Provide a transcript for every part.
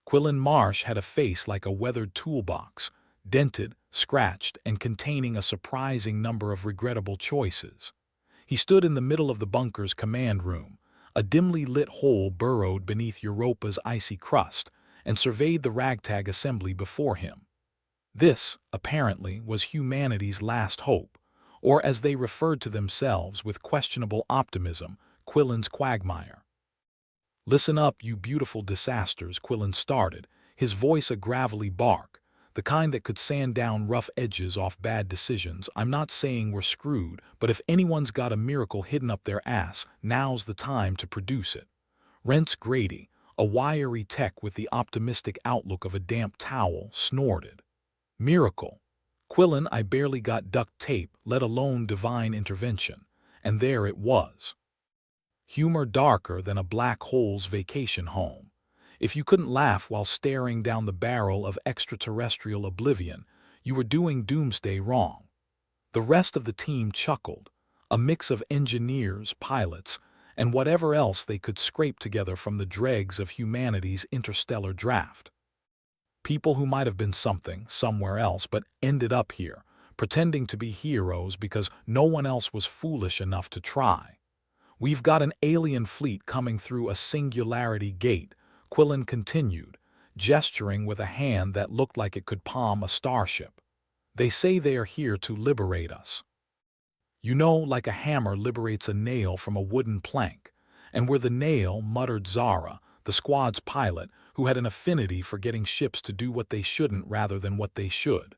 Quillen Marsh had a face like a weathered toolbox, dented, scratched, and containing a surprising number of regrettable choices. He stood in the middle of the bunker's command room, a dimly lit hole burrowed beneath Europa's icy crust, and surveyed the ragtag assembly before him. This, apparently, was humanity's last hope, or as they referred to themselves with questionable optimism, Quillen's quagmire. "Listen up, you beautiful disasters," Quillen started, his voice a gravelly bark, the kind that could sand down rough edges off bad decisions. "I'm not saying we're screwed, but if anyone's got a miracle hidden up their ass, now's the time to produce it." Rents Grady, a wiry tech with the optimistic outlook of a damp towel, snorted. "Miracle? Quillen, I barely got duct tape, let alone divine intervention. And there it was. Humor darker than a black hole's vacation home. If you couldn't laugh while staring down the barrel of extraterrestrial oblivion, you were doing doomsday wrong." The rest of the team chuckled, a mix of engineers, pilots, and whatever else they could scrape together from the dregs of humanity's interstellar draft. People who might have been something somewhere else but ended up here, pretending to be heroes because no one else was foolish enough to try. "We've got an alien fleet coming through a singularity gate," Quillen continued, gesturing with a hand that looked like it could palm a starship. "They say they are here to liberate us. You know, like a hammer liberates a nail from a wooden plank. And we're the nail," muttered Zara, the squad's pilot, who had an affinity for getting ships to do what they shouldn't rather than what they should.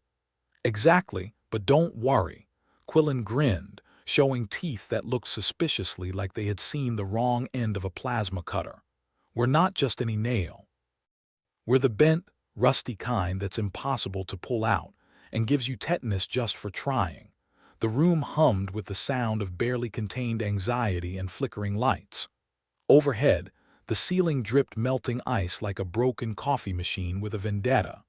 "Exactly, but don't worry." Quillen grinned, showing teeth that looked suspiciously like they had seen the wrong end of a plasma cutter. "We're not just any nail. We're the bent, rusty kind that's impossible to pull out and gives you tetanus just for trying." The room hummed with the sound of barely contained anxiety and flickering lights. Overhead, the ceiling dripped melting ice like a broken coffee machine with a vendetta.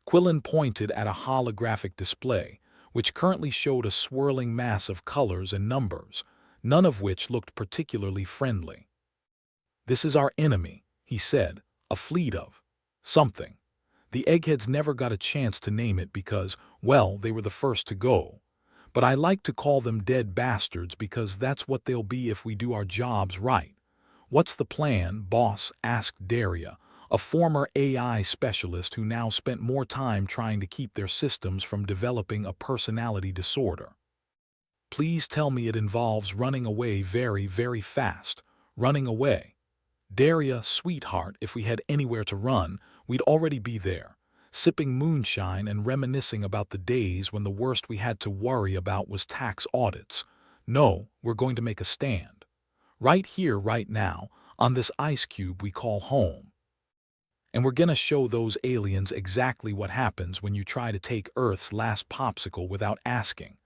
Quillen pointed at a holographic display, which currently showed a swirling mass of colors and numbers, none of which looked particularly friendly. "This is our enemy," he said, "a fleet of something. The eggheads never got a chance to name it because, well, they were the first to go. But I like to call them dead bastards because that's what they'll be if we do our jobs right." "What's the plan, boss?" asked Daria, a former AI specialist who now spent more time trying to keep their systems from developing a personality disorder. "Please tell me it involves running away very, very fast." "Running away? Daria, sweetheart, if we had anywhere to run, we'd already be there, sipping moonshine and reminiscing about the days when the worst we had to worry about was tax audits. No, we're going to make a stand. Right here, right now, on this ice cube we call home. And we're gonna show those aliens exactly what happens when you try to take Earth's last popsicle without asking."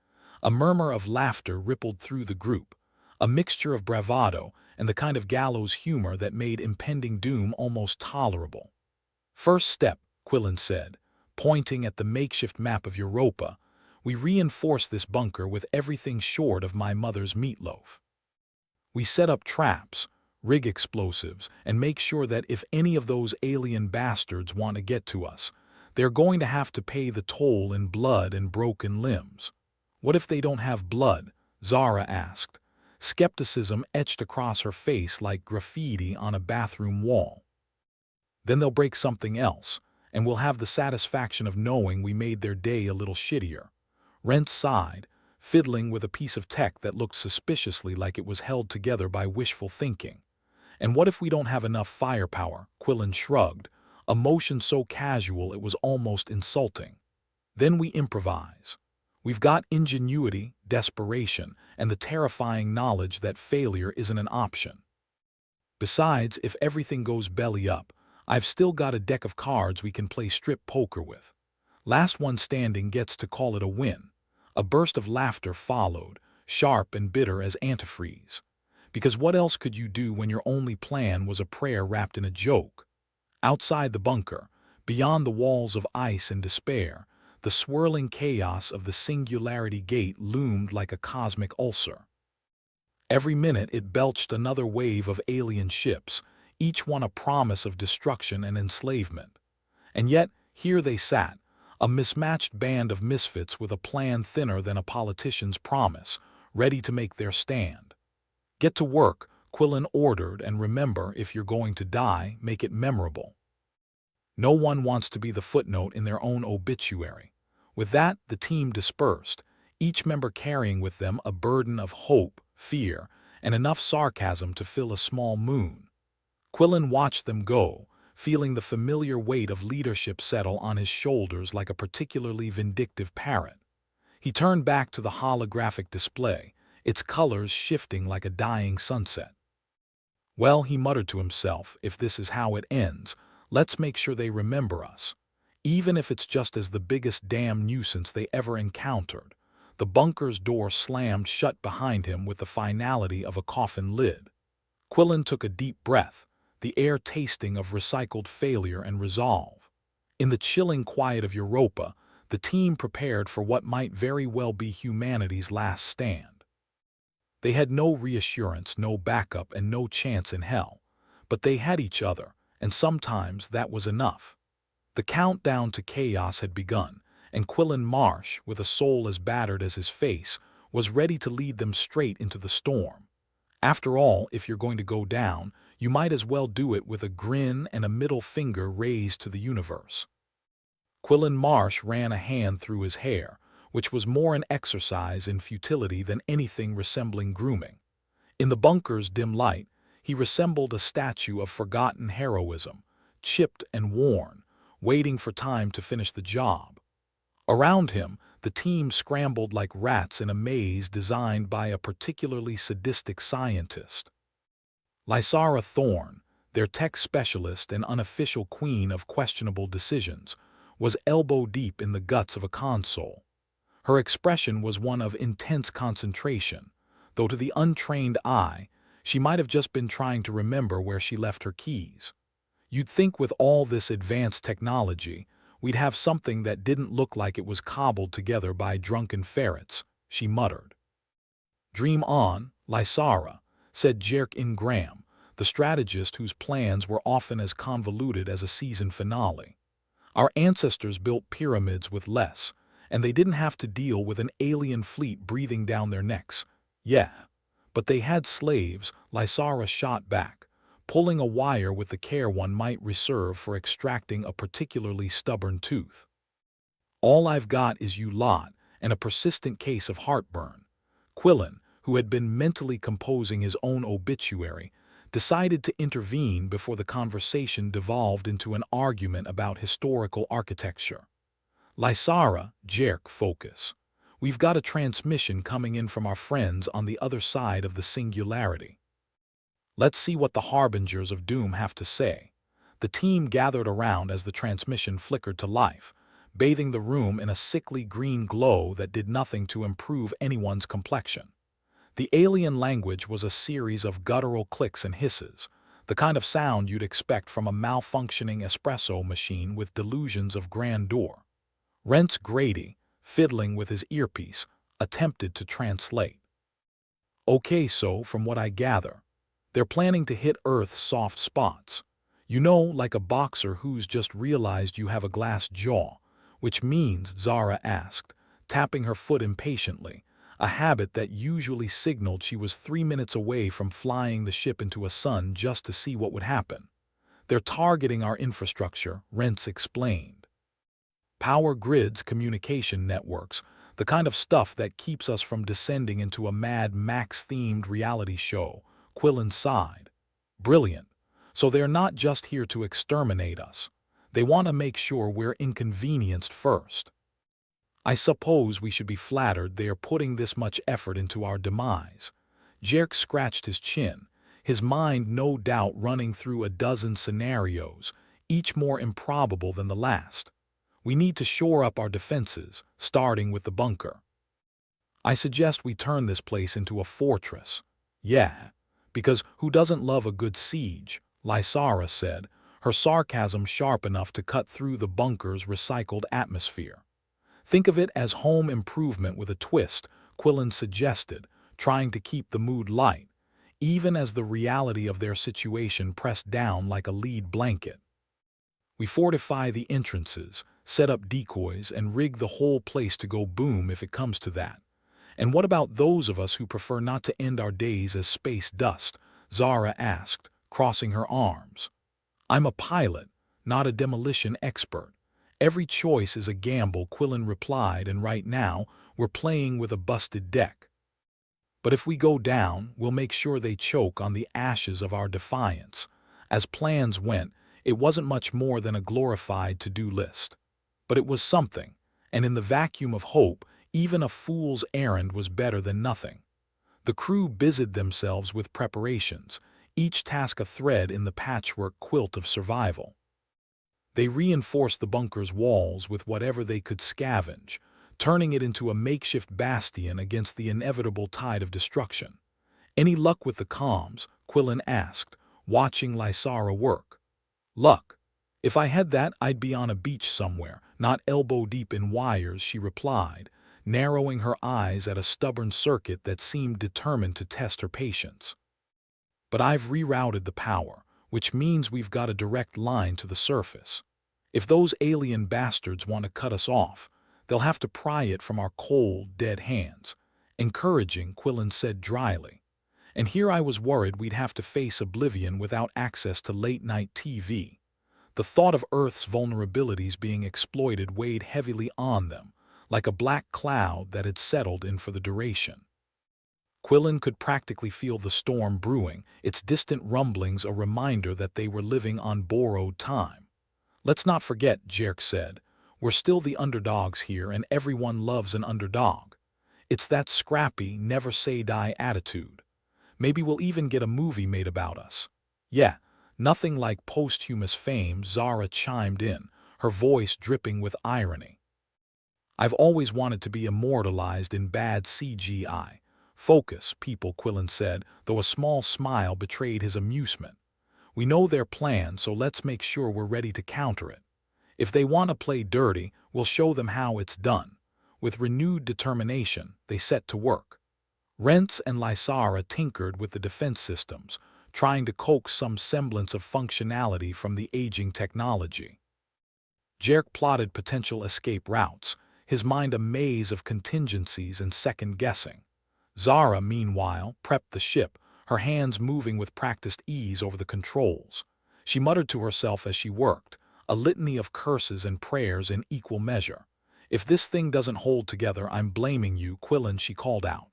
A murmur of laughter rippled through the group, a mixture of bravado and the kind of gallows humor that made impending doom almost tolerable. "First step," Quillen said, pointing at the makeshift map of Europa, "we reinforce this bunker with everything short of my mother's meatloaf. We set up traps, rig explosives, and make sure that if any of those alien bastards want to get to us, they're going to have to pay the toll in blood and broken limbs." "What if they don't have blood?" Zara asked, skepticism etched across her face like graffiti on a bathroom wall. "Then they'll break something else, and we'll have the satisfaction of knowing we made their day a little shittier." Rent sighed, fiddling with a piece of tech that looked suspiciously like it was held together by wishful thinking. "And what if we don't have enough firepower?" Quillen shrugged, a motion so casual it was almost insulting. "Then we improvise. We've got ingenuity, desperation, and the terrifying knowledge that failure isn't an option. Besides, if everything goes belly up, I've still got a deck of cards we can play strip poker with. Last one standing gets to call it a win." A burst of laughter followed, sharp and bitter as antifreeze. Because what else could you do when your only plan was a prayer wrapped in a joke? Outside the bunker, beyond the walls of ice and despair, the swirling chaos of the singularity gate loomed like a cosmic ulcer. Every minute it belched another wave of alien ships, each one a promise of destruction and enslavement. And yet, here they sat, a mismatched band of misfits with a plan thinner than a politician's promise, ready to make their stand. "Get to work," Quillen ordered, "and remember, if you're going to die, make it memorable." No one wants to be the footnote in their own obituary. With that, the team dispersed, each member carrying with them a burden of hope, fear, and enough sarcasm to fill a small moon. Quillen watched them go, feeling the familiar weight of leadership settle on his shoulders like a particularly vindictive parrot. He turned back to the holographic display, its colors shifting like a dying sunset. "Well," he muttered to himself, "if this is how it ends, let's make sure they remember us. Even if it's just as the biggest damn nuisance they ever encountered." The bunker's door slammed shut behind him with the finality of a coffin lid. Quillen took a deep breath, the air tasting of recycled failure and resolve. In the chilling quiet of Europa, the team prepared for what might very well be humanity's last stand. They had no reassurance, no backup, and no chance in hell. But they had each other, and sometimes that was enough. The countdown to chaos had begun, and Quillen Marsh, with a soul as battered as his face, was ready to lead them straight into the storm. After all, if you're going to go down, you might as well do it with a grin and a middle finger raised to the universe. Quillen Marsh ran a hand through his hair, which was more an exercise in futility than anything resembling grooming. In the bunker's dim light, he resembled a statue of forgotten heroism, chipped and worn, waiting for time to finish the job. Around him, the team scrambled like rats in a maze designed by a particularly sadistic scientist. Lysara Thorne, their tech specialist and unofficial queen of questionable decisions, was elbow-deep in the guts of a console. Her expression was one of intense concentration, though to the untrained eye, she might have just been trying to remember where she left her keys. You'd think with all this advanced technology, we'd have something that didn't look like it was cobbled together by drunken ferrets, she muttered. "Dream on, Lysara," said Jerk Ingram, the strategist whose plans were often as convoluted as a season finale. "Our ancestors built pyramids with less, and they didn't have to deal with an alien fleet breathing down their necks. Yeah, but they had slaves," Lysara shot back, pulling a wire with the care one might reserve for extracting a particularly stubborn tooth. "All I've got is you lot, and a persistent case of heartburn." Quillen, who had been mentally composing his own obituary, decided to intervene before the conversation devolved into an argument about historical architecture. "Lysara, Jerk, focus. We've got a transmission coming in from our friends on the other side of the singularity. Let's see what the harbingers of doom have to say." The team gathered around as the transmission flickered to life, bathing the room in a sickly green glow that did nothing to improve anyone's complexion. The alien language was a series of guttural clicks and hisses, the kind of sound you'd expect from a malfunctioning espresso machine with delusions of grandeur. Rents Grady, fiddling with his earpiece, attempted to translate. "Okay, so from what I gather, they're planning to hit Earth's soft spots. You know, like a boxer who's just realized you have a glass jaw," which means, Zara asked, tapping her foot impatiently, a habit that usually signaled she was 3 minutes away from flying the ship into a sun just to see what would happen. "They're targeting our infrastructure," Rents explained. "Power grids, communication networks, the kind of stuff that keeps us from descending into a Mad Max-themed reality show," Quillen sighed. "Brilliant. So they're not just here to exterminate us. They want to make sure we're inconvenienced first. I suppose we should be flattered they are putting this much effort into our demise." Jerk scratched his chin, his mind no doubt running through a dozen scenarios, each more improbable than the last. "We need to shore up our defenses, starting with the bunker. I suggest we turn this place into a fortress." "Yeah, because who doesn't love a good siege?" Lysara said, her sarcasm sharp enough to cut through the bunker's recycled atmosphere. "Think of it as home improvement with a twist," Quillen suggested, trying to keep the mood light. even as the reality of their situation pressed down like a lead blanket. We fortify the entrances, set up decoys, and rig the whole place to go boom if it comes to that. And what about those of us who prefer not to end our days as space dust? Zara asked, crossing her arms. I'm a pilot, not a demolition expert. Every choice is a gamble, Quillen replied, and right now, we're playing with a busted deck. But if we go down, we'll make sure they choke on the ashes of our Defiance. As plans went, it wasn't much more than a glorified to-do list. But it was something, and in the vacuum of hope, even a fool's errand was better than nothing. The crew busied themselves with preparations, each task a thread in the patchwork quilt of survival. They reinforced the bunker's walls with whatever they could scavenge, turning it into a makeshift bastion against the inevitable tide of destruction. Any luck with the comms? Quillen asked, watching Lysara work. Luck. If I had that, I'd be on a beach somewhere, not elbow-deep in wires, she replied, narrowing her eyes at a stubborn circuit that seemed determined to test her patience. But I've rerouted the power, which means we've got a direct line to the surface. If those alien bastards want to cut us off, they'll have to pry it from our cold, dead hands. Encouraging, Quillen said dryly. And here I was worried we'd have to face oblivion without access to late-night TV. The thought of Earth's vulnerabilities being exploited weighed heavily on them, like a black cloud that had settled in for the duration. Quillen could practically feel the storm brewing, its distant rumblings a reminder that they were living on borrowed time. Let's not forget, Jerk said, we're still the underdogs here and everyone loves an underdog. It's that scrappy, never-say-die attitude. Maybe we'll even get a movie made about us. Yeah, nothing like posthumous fame, Zara chimed in, her voice dripping with irony. I've always wanted to be immortalized in bad CGI. Focus, people, Quillen said, though a small smile betrayed his amusement. We know their plan, so let's make sure we're ready to counter it. If they want to play dirty, we'll show them how it's done. With renewed determination, they set to work. Rents and Lysara tinkered with the defense systems, trying to coax some semblance of functionality from the aging technology. Jerk plotted potential escape routes, his mind a maze of contingencies and second-guessing. Zara, meanwhile, prepped the ship, her hands moving with practiced ease over the controls. She muttered to herself as she worked, a litany of curses and prayers in equal measure. If this thing doesn't hold together, I'm blaming you, Quillen, she called out.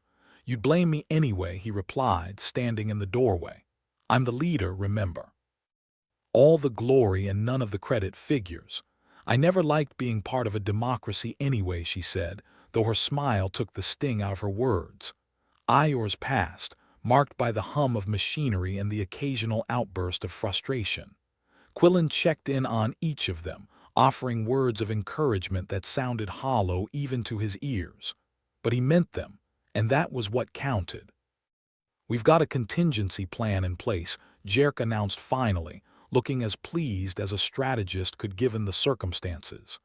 You'd blame me anyway, he replied, standing in the doorway. I'm the leader, remember. All the glory and none of the credit figures. I never liked being part of a democracy anyway, she said, though her smile took the sting out of her words. Hours passed, marked by the hum of machinery and the occasional outburst of frustration. Quillen checked in on each of them, offering words of encouragement that sounded hollow even to his ears. But he meant them, and that was what counted. We've got a contingency plan in place, Jerk announced finally, looking as pleased as a strategist could given the circumstances.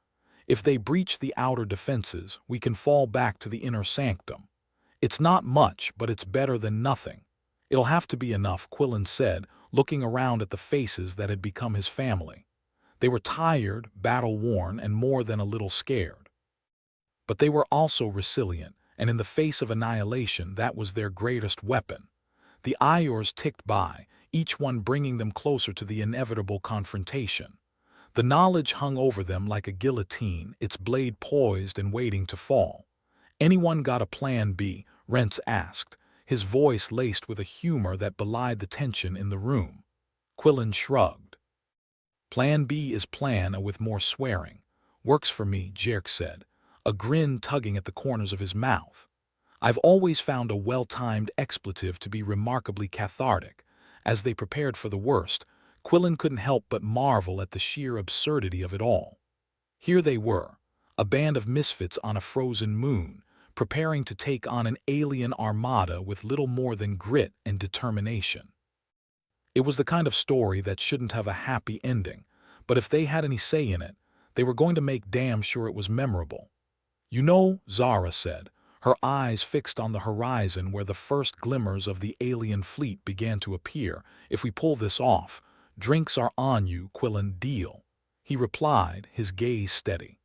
If they breach the outer defenses, we can fall back to the inner sanctum. It's not much, but it's better than nothing. It'll have to be enough, Quillen said, looking around at the faces that had become his family. They were tired, battle-worn, and more than a little scared. But they were also resilient, and in the face of annihilation, that was their greatest weapon. The hours ticked by, each one bringing them closer to the inevitable confrontation. The knowledge hung over them like a guillotine, its blade poised and waiting to fall. Anyone got a plan B? Rents asked, his voice laced with a humor that belied the tension in the room. Quillen shrugged. Plan B is plan A with more swearing. Works for me, Jerk said, a grin tugging at the corners of his mouth. I've always found a well-timed expletive to be remarkably cathartic. As they prepared for the worst, Quillen couldn't help but marvel at the sheer absurdity of it all. Here they were, a band of misfits on a frozen moon, preparing to take on an alien armada with little more than grit and determination. It was the kind of story that shouldn't have a happy ending, but if they had any say in it, they were going to make damn sure it was memorable. You know, Zara said, her eyes fixed on the horizon where the first glimmers of the alien fleet began to appear. "If we pull this off, drinks are on you, Quillen, deal," he replied, his gaze steady.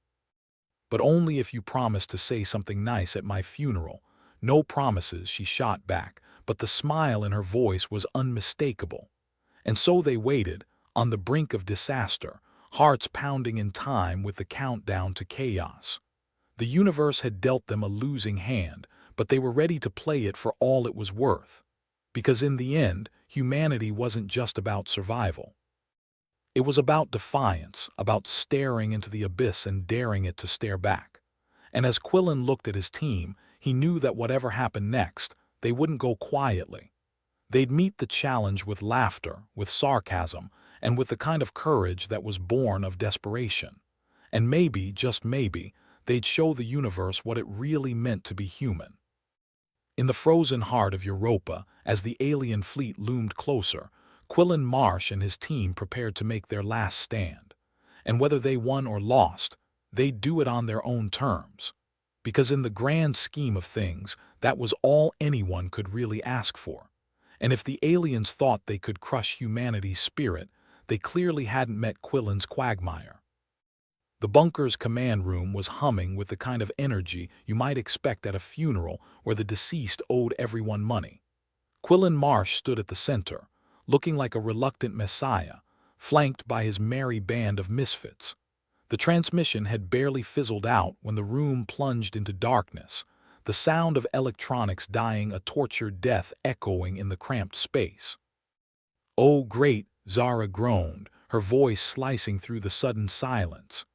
"But only if you promise to say something nice at my funeral." "No promises," she shot back, but the smile in her voice was unmistakable. And so they waited, on the brink of disaster, hearts pounding in time with the countdown to chaos. The universe had dealt them a losing hand, but they were ready to play it for all it was worth. Because in the end, humanity wasn't just about survival. It was about defiance, about staring into the abyss and daring it to stare back. And as Quillen looked at his team, he knew that whatever happened next, they wouldn't go quietly. They'd meet the challenge with laughter, with sarcasm, and with the kind of courage that was born of desperation. And maybe, just maybe, they'd show the universe what it really meant to be human. In the frozen heart of Europa, as the alien fleet loomed closer, Quillen Marsh and his team prepared to make their last stand. And whether they won or lost, they'd do it on their own terms. Because in the grand scheme of things, that was all anyone could really ask for. And if the aliens thought they could crush humanity's spirit, they clearly hadn't met Quillen's quagmire. The bunker's command room was humming with the kind of energy you might expect at a funeral where the deceased owed everyone money. Quillen Marsh stood at the center, looking like a reluctant messiah, flanked by his merry band of misfits. The transmission had barely fizzled out when the room plunged into darkness, the sound of electronics dying a tortured death echoing in the cramped space. "Oh, great," Zara groaned, her voice slicing through the sudden silence.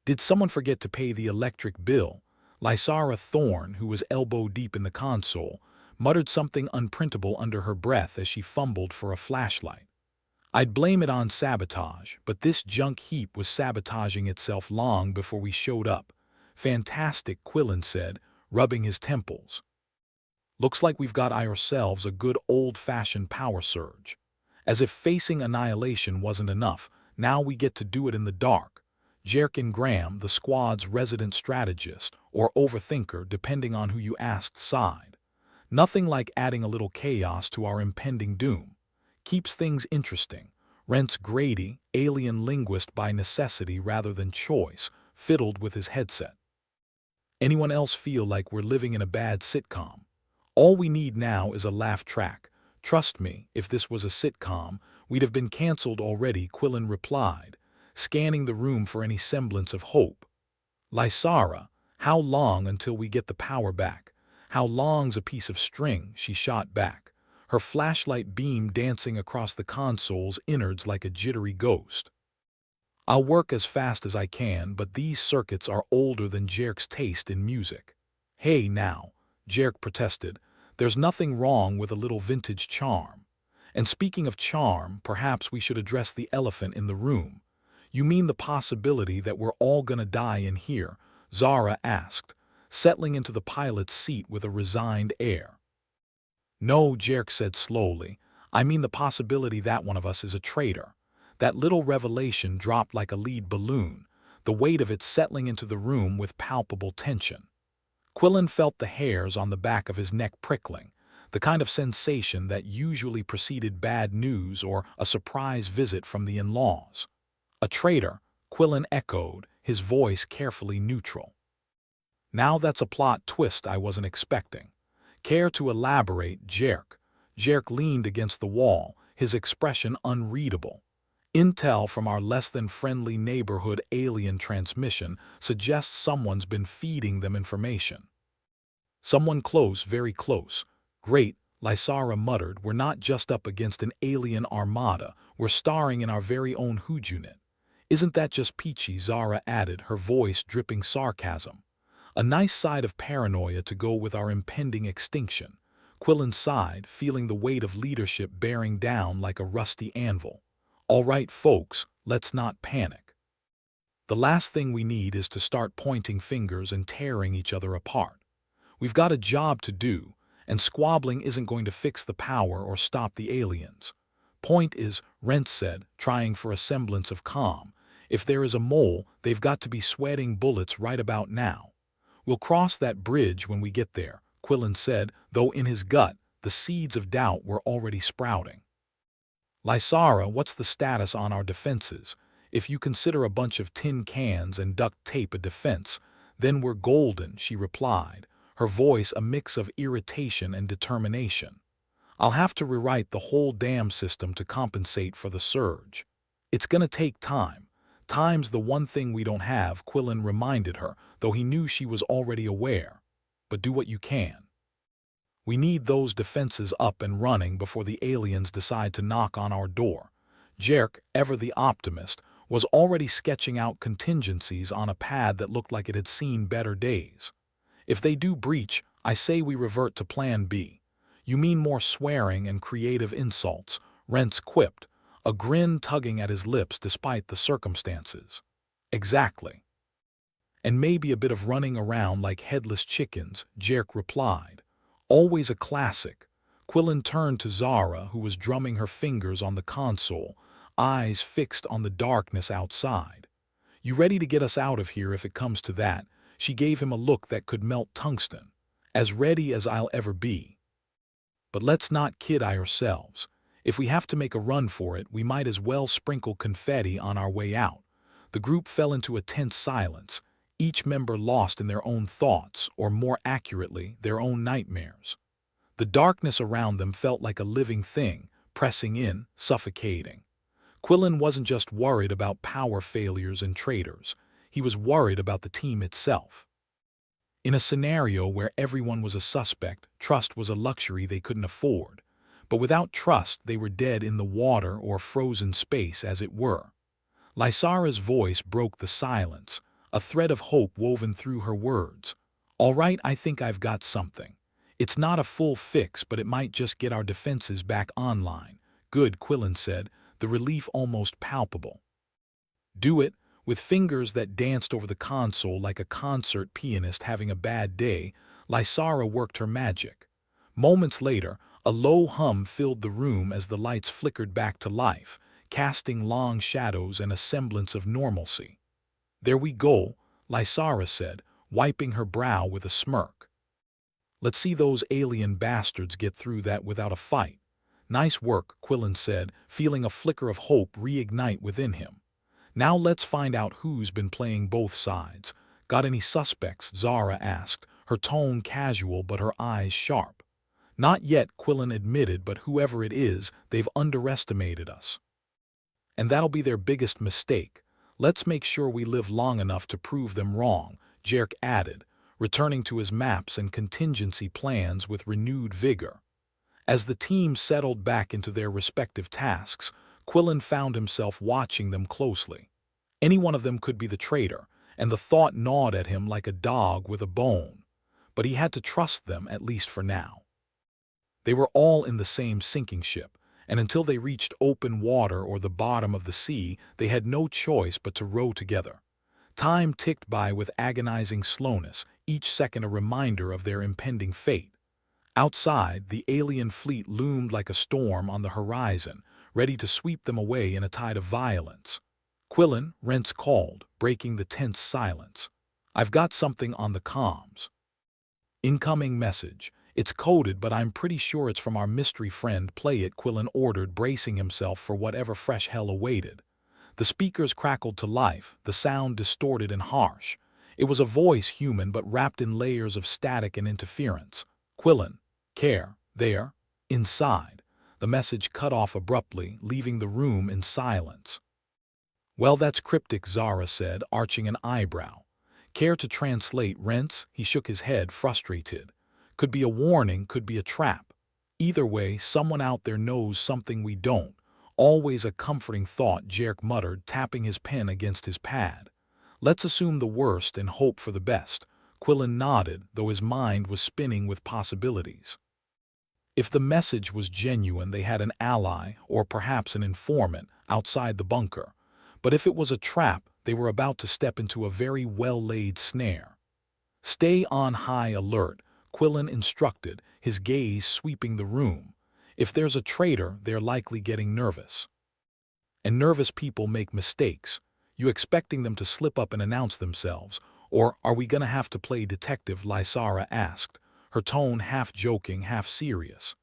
"Did someone forget to pay the electric bill?" Lysara Thorne, who was elbow-deep in the console, muttered something unprintable under her breath as she fumbled for a flashlight. "I'd blame it on sabotage, but this junk heap was sabotaging itself long before we showed up." "Fantastic," Quillen said, rubbing his temples. "Looks like we've got ourselves a good old-fashioned power surge. As if facing annihilation wasn't enough, now we get to do it in the dark." Jerkin Graham, the squad's resident strategist, or overthinker depending on who you asked, sighed. "Nothing like adding a little chaos to our impending doom. Keeps things interesting." Rents Grady, alien linguist by necessity rather than choice, fiddled with his headset. "Anyone else feel like we're living in a bad sitcom? All we need now is a laugh track. Trust me, if this was a sitcom, we'd have been canceled already," Quillen replied, scanning the room for any semblance of hope. "Lysara, how long until we get the power back? How long's a piece of string?" she shot back, her flashlight beam dancing across the console's innards like a jittery ghost. "I'll work as fast as I can, but these circuits are older than Jerk's taste in music." "Hey now," Jerk protested, "there's nothing wrong with a little vintage charm. And speaking of charm, perhaps we should address the elephant in the room." "You mean the possibility that we're all gonna die in here?" Zara asked, settling into the pilot's seat with a resigned air. "No," Jerk said slowly, "I mean the possibility that one of us is a traitor." That little revelation dropped like a lead balloon, the weight of it settling into the room with palpable tension. Quillen felt the hairs on the back of his neck prickling, the kind of sensation that usually preceded bad news or a surprise visit from the in-laws. "A traitor," Quillen echoed, his voice carefully neutral. "Now that's a plot twist I wasn't expecting. Care to elaborate, Jerk?" Jerk leaned against the wall, his expression unreadable. "Intel from our less-than-friendly neighborhood alien transmission suggests someone's been feeding them information." "Someone close, very close." "Great," Lysara muttered, "we're not just up against an alien armada, we're starring in our very own whodunit." "Isn't that just peachy?" Zara added, her voice dripping sarcasm. "A nice side of paranoia to go with our impending extinction." Quillen sighed, feeling the weight of leadership bearing down like a rusty anvil. "All right, folks, let's not panic. The last thing we need is to start pointing fingers and tearing each other apart. We've got a job to do, and squabbling isn't going to fix the power or stop the aliens. Point is," Rent said, trying for a semblance of calm, "if there is a mole, they've got to be sweating bullets right about now. "We'll cross that bridge when we get there," Quillen said, though in his gut, the seeds of doubt were already sprouting. "Lysara, what's the status on our defenses? If you consider a bunch of tin cans and duct tape a defense, then we're golden," she replied, her voice a mix of irritation and determination. "I'll have to rewrite the whole dam system to compensate for the surge. It's gonna take time. Time's the one thing we don't have," Quillen reminded her, though he knew she was already aware. "But do what you can. We need those defenses up and running before the aliens decide to knock on our door." Jerk, ever the optimist, was already sketching out contingencies on a pad that looked like it had seen better days. "If they do breach, I say we revert to Plan B." "You mean more swearing and creative insults," Rents quipped, a grin tugging at his lips despite the circumstances. "Exactly. And maybe a bit of running around like headless chickens," Jerk replied. "Always a classic." Quillen turned to Zara, who was drumming her fingers on the console, eyes fixed on the darkness outside. "You ready to get us out of here if it comes to that?" She gave him a look that could melt tungsten. "As ready as I'll ever be. But let's not kid ourselves. If we have to make a run for it, we might as well sprinkle confetti on our way out." The group fell into a tense silence, each member lost in their own thoughts, or more accurately, their own nightmares. The darkness around them felt like a living thing, pressing in, suffocating. Quillen wasn't just worried about power failures and traitors. He was worried about the team itself. In a scenario where everyone was a suspect, trust was a luxury they couldn't afford. But without trust, they were dead in the water or frozen space, as it were. Lysara's voice broke the silence, a thread of hope woven through her words. "All right, I think I've got something. It's not a full fix, but it might just get our defenses back online." "Good," Quillen said, the relief almost palpable. "Do it." With fingers that danced over the console like a concert pianist having a bad day, Lysara worked her magic. Moments later, a low hum filled the room as the lights flickered back to life, casting long shadows and a semblance of normalcy. "There we go," Lysara said, wiping her brow with a smirk. "Let's see those alien bastards get through that without a fight." "Nice work," Quillen said, feeling a flicker of hope reignite within him. "Now let's find out who's been playing both sides." "Got any suspects?" Zara asked, her tone casual but her eyes sharp. "Not yet," Quillen admitted, "but whoever it is, they've underestimated us. And that'll be their biggest mistake. Let's make sure we live long enough to prove them wrong," Jerk added, returning to his maps and contingency plans with renewed vigor. As the team settled back into their respective tasks, Quillen found himself watching them closely. Any one of them could be the traitor, and the thought gnawed at him like a dog with a bone. But he had to trust them, at least for now. They were all in the same sinking ship, and until they reached open water or the bottom of the sea, they had no choice but to row together. Time ticked by with agonizing slowness, each second a reminder of their impending fate. Outside, the alien fleet loomed like a storm on the horizon, ready to sweep them away in a tide of violence. "Quillen," Rents called, breaking the tense silence. "I've got something on the comms." "Incoming message. It's coded, but I'm pretty sure it's from our mystery friend." "Play it," Quillen ordered, bracing himself for whatever fresh hell awaited. The speakers crackled to life, the sound distorted and harsh. It was a voice human but wrapped in layers of static and interference. "Quillen. Care. There. Inside." The message cut off abruptly, leaving the room in silence. "Well, that's cryptic," Zara said, arching an eyebrow. "Care to translate?" Rents, he shook his head, frustrated. "Could be a warning, could be a trap. Either way, someone out there knows something we don't." "Always a comforting thought," Jerk muttered, tapping his pen against his pad. "Let's assume the worst and hope for the best." Quillen nodded, though his mind was spinning with possibilities. If the message was genuine, they had an ally, or perhaps an informant, outside the bunker. But if it was a trap, they were about to step into a very well-laid snare. "Stay on high alert," Quillen instructed, his gaze sweeping the room. "If there's a traitor, they're likely getting nervous. And nervous people make mistakes. You expecting them to slip up and announce themselves, Or are we gonna have to play detective, Lysara asked, her tone half joking, half serious.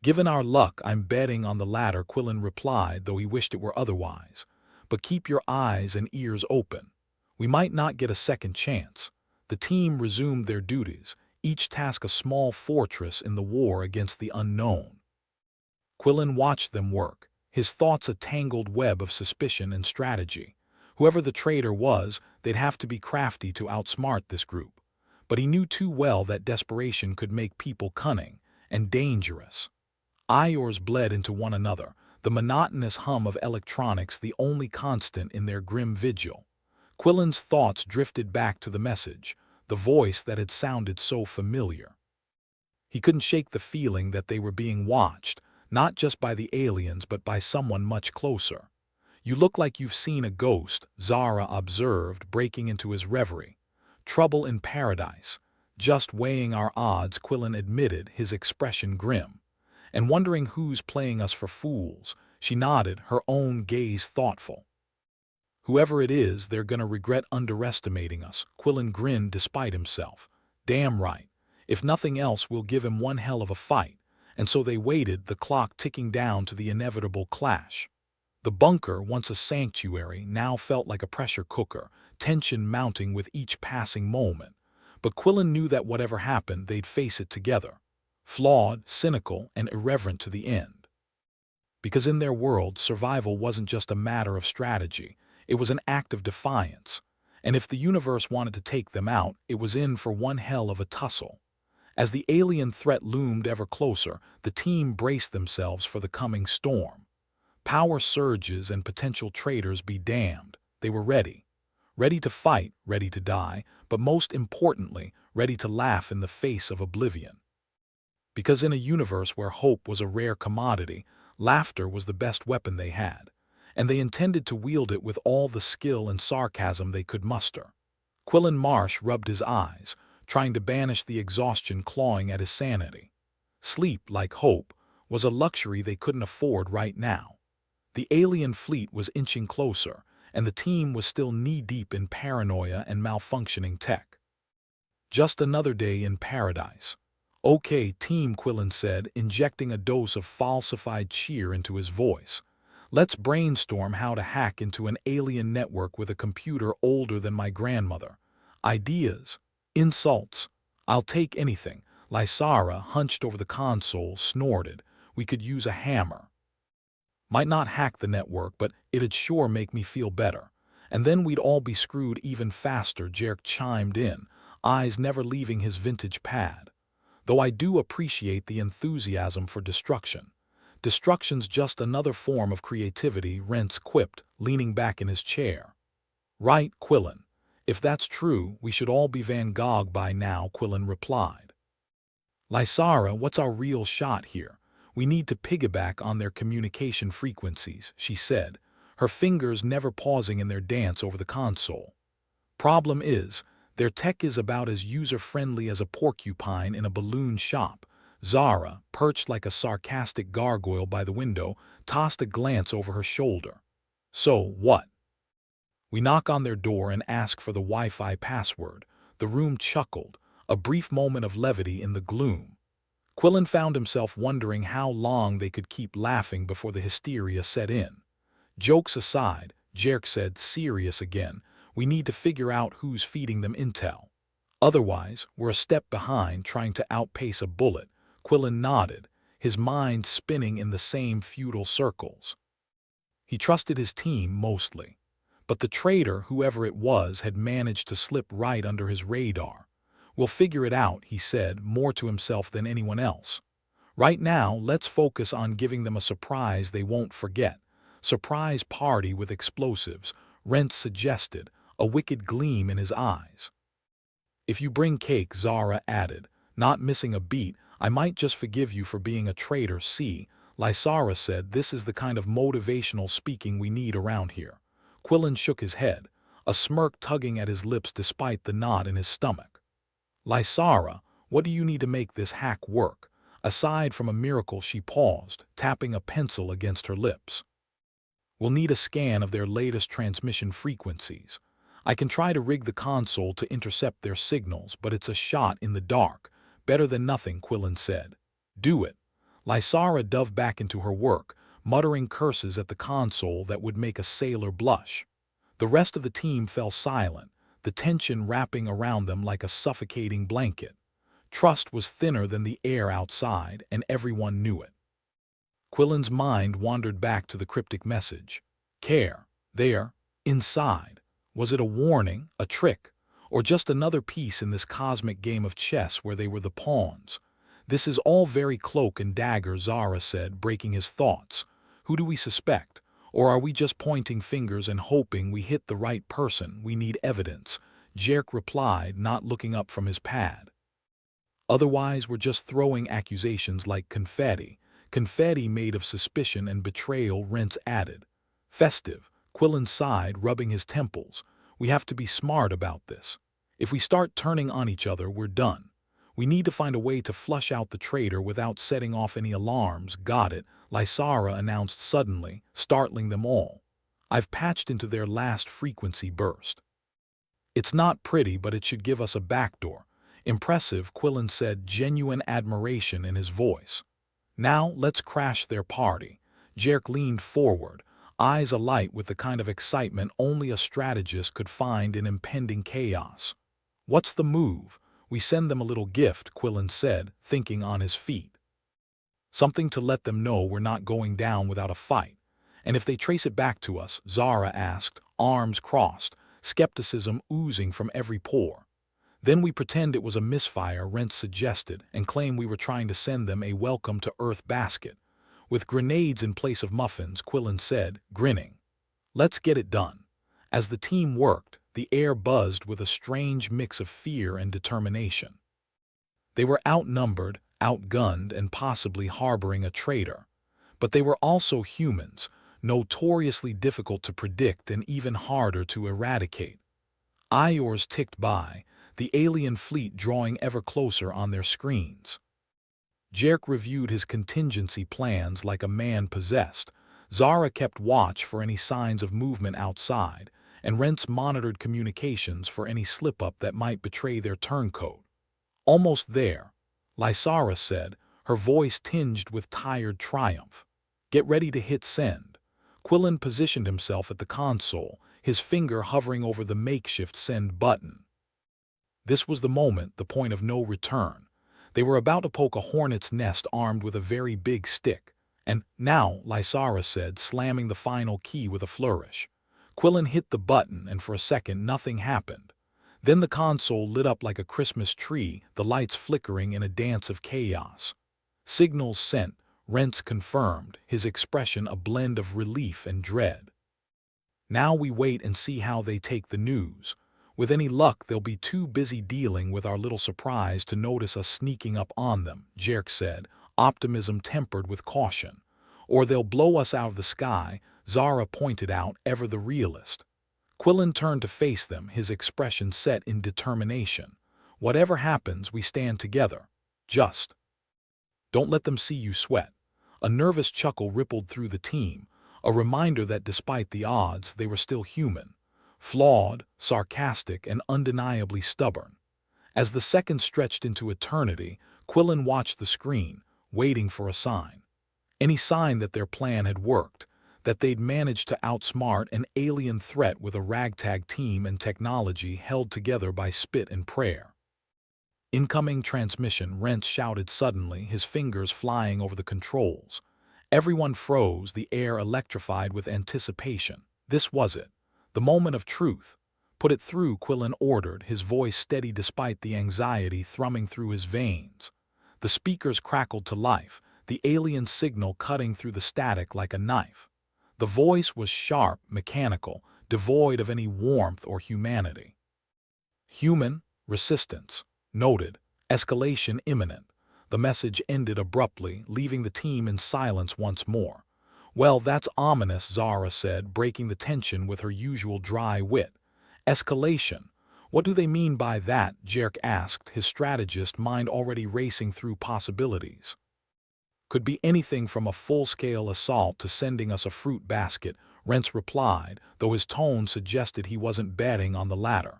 Given our luck, I'm betting on the latter, Quillen replied, though he wished it were otherwise. But keep your eyes and ears open. We might not get a second chance. The team resumed their duties, each task a small fortress in the war against the unknown. Quillen watched them work, his thoughts a tangled web of suspicion and strategy. Whoever the traitor was, they'd have to be crafty to outsmart this group. But he knew too well that desperation could make people cunning and dangerous. Eyes bled into one another, the monotonous hum of electronics the only constant in their grim vigil. Quillen's thoughts drifted back to the message, the voice that had sounded so familiar. He couldn't shake the feeling that they were being watched, not just by the aliens but by someone much closer. You look like you've seen a ghost, Zara observed, breaking into his reverie. Trouble in paradise. Just weighing our odds, Quillen admitted, his expression grim. And wondering who's playing us for fools, she nodded, her own gaze thoughtful. Whoever it is, they're gonna regret underestimating us, Quillen grinned despite himself. Damn right. If nothing else, we'll give him one hell of a fight. And so they waited, the clock ticking down to the inevitable clash. The bunker, once a sanctuary, now felt like a pressure cooker, tension mounting with each passing moment. But Quillen knew that whatever happened, they'd face it together. Flawed, cynical, and irreverent to the end. Because in their world, survival wasn't just a matter of strategy, it was an act of defiance. And if the universe wanted to take them out, it was in for one hell of a tussle. As the alien threat loomed ever closer, the team braced themselves for the coming storm. Power surges and potential traitors be damned. They were ready. Ready to fight, ready to die, but most importantly, ready to laugh in the face of oblivion. Because in a universe where hope was a rare commodity, laughter was the best weapon they had, and they intended to wield it with all the skill and sarcasm they could muster. Quillen Marsh rubbed his eyes, trying to banish the exhaustion clawing at his sanity. Sleep, like hope, was a luxury they couldn't afford right now. The alien fleet was inching closer, and the team was still knee-deep in paranoia and malfunctioning tech. Just another day in paradise. Okay, team, Quillen said, injecting a dose of falsified cheer into his voice. Let's brainstorm how to hack into an alien network with a computer older than my grandmother. Ideas, insults. I'll take anything. Lysara, hunched over the console, snorted. We could use a hammer. Might not hack the network, but it'd sure make me feel better. And then we'd all be screwed even faster, Jerk chimed in, eyes never leaving his vintage pad. Though I do appreciate the enthusiasm for destruction. Destruction's just another form of creativity, Rents quipped, leaning back in his chair. Right, Quillen. If that's true, we should all be Van Gogh by now, Quillen replied. Lysara, what's our real shot here? We need to piggyback on their communication frequencies, she said, her fingers never pausing in their dance over the console. Problem is, their tech is about as user-friendly as a porcupine in a balloon shop. Zara, perched like a sarcastic gargoyle by the window, tossed a glance over her shoulder. So, what? We knock on their door and ask for the Wi-Fi password. The room chuckled, a brief moment of levity in the gloom. Quillen found himself wondering how long they could keep laughing before the hysteria set in. Jokes aside, Jerk said, serious again, we need to figure out who's feeding them intel. Otherwise, we're a step behind trying to outpace a bullet. Quillen nodded, his mind spinning in the same futile circles. He trusted his team mostly. But the traitor, whoever it was, had managed to slip right under his radar. We'll figure it out, he said, more to himself than anyone else. Right now, let's focus on giving them a surprise they won't forget. Surprise party with explosives, Rent suggested, a wicked gleam in his eyes. If you bring cake, Zara added, not missing a beat, I might just forgive you for being a traitor. See, Lysara said, this is the kind of motivational speaking we need around here. Quillen shook his head, a smirk tugging at his lips despite the knot in his stomach. Lysara, what do you need to make this hack work? Aside from a miracle, she paused, tapping a pencil against her lips. We'll need a scan of their latest transmission frequencies. I can try to rig the console to intercept their signals, but it's a shot in the dark. Better than nothing, Quillen said. Do it. Lysara dove back into her work, muttering curses at the console that would make a sailor blush. The rest of the team fell silent, the tension wrapping around them like a suffocating blanket. Trust was thinner than the air outside, and everyone knew it. Quillen's mind wandered back to the cryptic message. Care. There. Inside. Was it a warning, a trick, or just another piece in this cosmic game of chess where they were the pawns? This is all very cloak and dagger, Zara said, breaking his thoughts. Who do we suspect? Or are we just pointing fingers and hoping we hit the right person? We need evidence, Jerk replied, not looking up from his pad. Otherwise, we're just throwing accusations like confetti. Confetti made of suspicion and betrayal, Rents added. Festive. Quillen sighed, rubbing his temples. We have to be smart about this. If we start turning on each other, we're done. We need to find a way to flush out the traitor without setting off any alarms. Got it, Lysara announced suddenly, startling them all. I've patched into their last frequency burst. It's not pretty, but it should give us a backdoor. Impressive, Quillen said, genuine admiration in his voice. Now let's crash their party. Jerk leaned forward, eyes alight with the kind of excitement only a strategist could find in impending chaos. What's the move? We send them a little gift, Quillen said, thinking on his feet. Something to let them know we're not going down without a fight. And if they trace it back to us, Zara asked, arms crossed, skepticism oozing from every pore. Then we pretend it was a misfire, Rents suggested, and claim we were trying to send them a welcome to Earth basket. With grenades in place of muffins, Quillen said, grinning. Let's get it done. As the team worked, the air buzzed with a strange mix of fear and determination. They were outnumbered, outgunned, and possibly harboring a traitor. But they were also humans, notoriously difficult to predict and even harder to eradicate. Hours ticked by, the alien fleet drawing ever closer on their screens. Jerk reviewed his contingency plans like a man possessed. Zara kept watch for any signs of movement outside, and Rents monitored communications for any slip-up that might betray their turncoat. Almost there, Lysara said, her voice tinged with tired triumph. Get ready to hit send. Quillen positioned himself at the console, his finger hovering over the makeshift send button. This was the moment, the point of no return. They were about to poke a hornet's nest armed with a very big stick. And now, Lysara said, slamming the final key with a flourish. Quillen hit the button, and for a second nothing happened. Then the console lit up like a Christmas tree, the lights flickering in a dance of chaos. Signals sent, Rents confirmed, his expression a blend of relief and dread. Now we wait and see how they take the news. With any luck, they'll be too busy dealing with our little surprise to notice us sneaking up on them, Jerk said, optimism tempered with caution. Or they'll blow us out of the sky, Zara pointed out, ever the realist. Quillen turned to face them, his expression set in determination. Whatever happens, we stand together. Just don't let them see you sweat. A nervous chuckle rippled through the team, a reminder that despite the odds, they were still human. Flawed, sarcastic, and undeniably stubborn. As the seconds stretched into eternity, Quillen watched the screen, waiting for a sign. Any sign that their plan had worked, that they'd managed to outsmart an alien threat with a ragtag team and technology held together by spit and prayer. Incoming transmission, Rents shouted suddenly, his fingers flying over the controls. Everyone froze, the air electrified with anticipation. This was it. The moment of truth. Put it through, Quillen ordered, his voice steady despite the anxiety thrumming through his veins. The speakers crackled to life, the alien signal cutting through the static like a knife. The voice was sharp, mechanical, devoid of any warmth or humanity. Human, resistance. Noted. Escalation imminent. The message ended abruptly, leaving the team in silence once more. Well, that's ominous, Zara said, breaking the tension with her usual dry wit. Escalation. What do they mean by that? Jerk asked, his strategist mind already racing through possibilities. Could be anything from a full-scale assault to sending us a fruit basket, Rents replied, though his tone suggested he wasn't betting on the latter.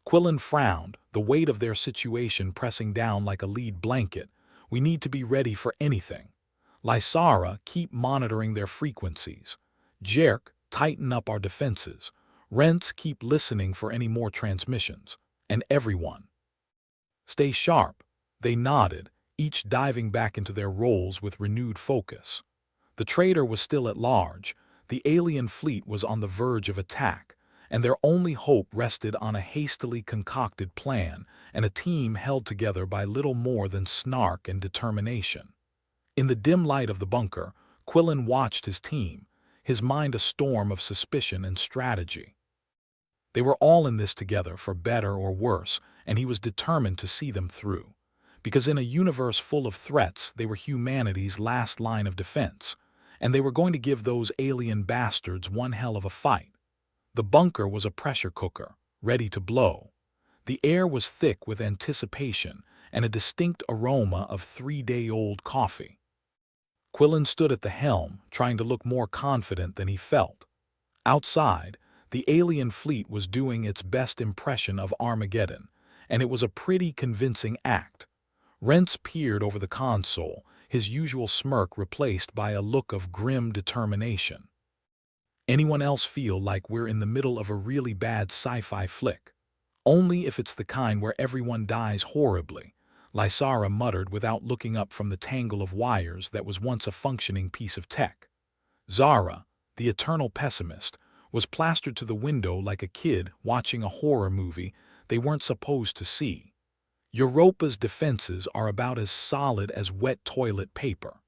Quillen frowned, the weight of their situation pressing down like a lead blanket. We need to be ready for anything. Lysara, keep monitoring their frequencies. Jerk, tighten up our defenses. Rents, keep listening for any more transmissions. And everyone, stay sharp. They nodded, each diving back into their roles with renewed focus. The traitor was still at large. The alien fleet was on the verge of attack, and their only hope rested on a hastily concocted plan and a team held together by little more than snark and determination. In the dim light of the bunker, Quillen watched his team, his mind a storm of suspicion and strategy. They were all in this together, for better or worse, and he was determined to see them through. Because in a universe full of threats, they were humanity's last line of defense, and they were going to give those alien bastards one hell of a fight. The bunker was a pressure cooker, ready to blow. The air was thick with anticipation and a distinct aroma of 3-day-old coffee. Quillen stood at the helm, trying to look more confident than he felt. Outside, the alien fleet was doing its best impression of Armageddon, and it was a pretty convincing act. Rents peered over the console, his usual smirk replaced by a look of grim determination. Anyone else feel like we're in the middle of a really bad sci-fi flick? Only if it's the kind where everyone dies horribly, Lysara muttered without looking up from the tangle of wires that was once a functioning piece of tech. Zara, the eternal pessimist, was plastered to the window like a kid watching a horror movie they weren't supposed to see. Europa's defenses are about as solid as wet toilet paper.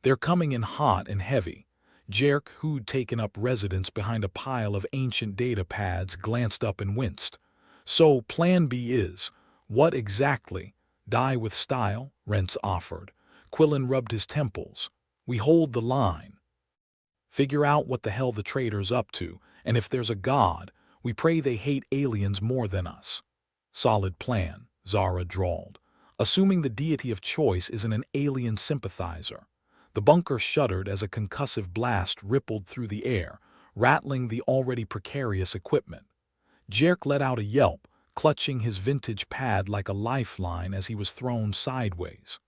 They're coming in hot and heavy. Jerk, who'd taken up residence behind a pile of ancient data pads, glanced up and winced. So, Plan B is, what exactly? Die with style, Rents offered. Quillen rubbed his temples. We hold the line. Figure out what the hell the traitor's up to, and if there's a god, we pray they hate aliens more than us. Solid plan, Zara drawled, assuming the deity of choice isn't an alien sympathizer. The bunker shuddered as a concussive blast rippled through the air, rattling the already precarious equipment. Jerk let out a yelp, clutching his vintage pad like a lifeline as he was thrown sideways.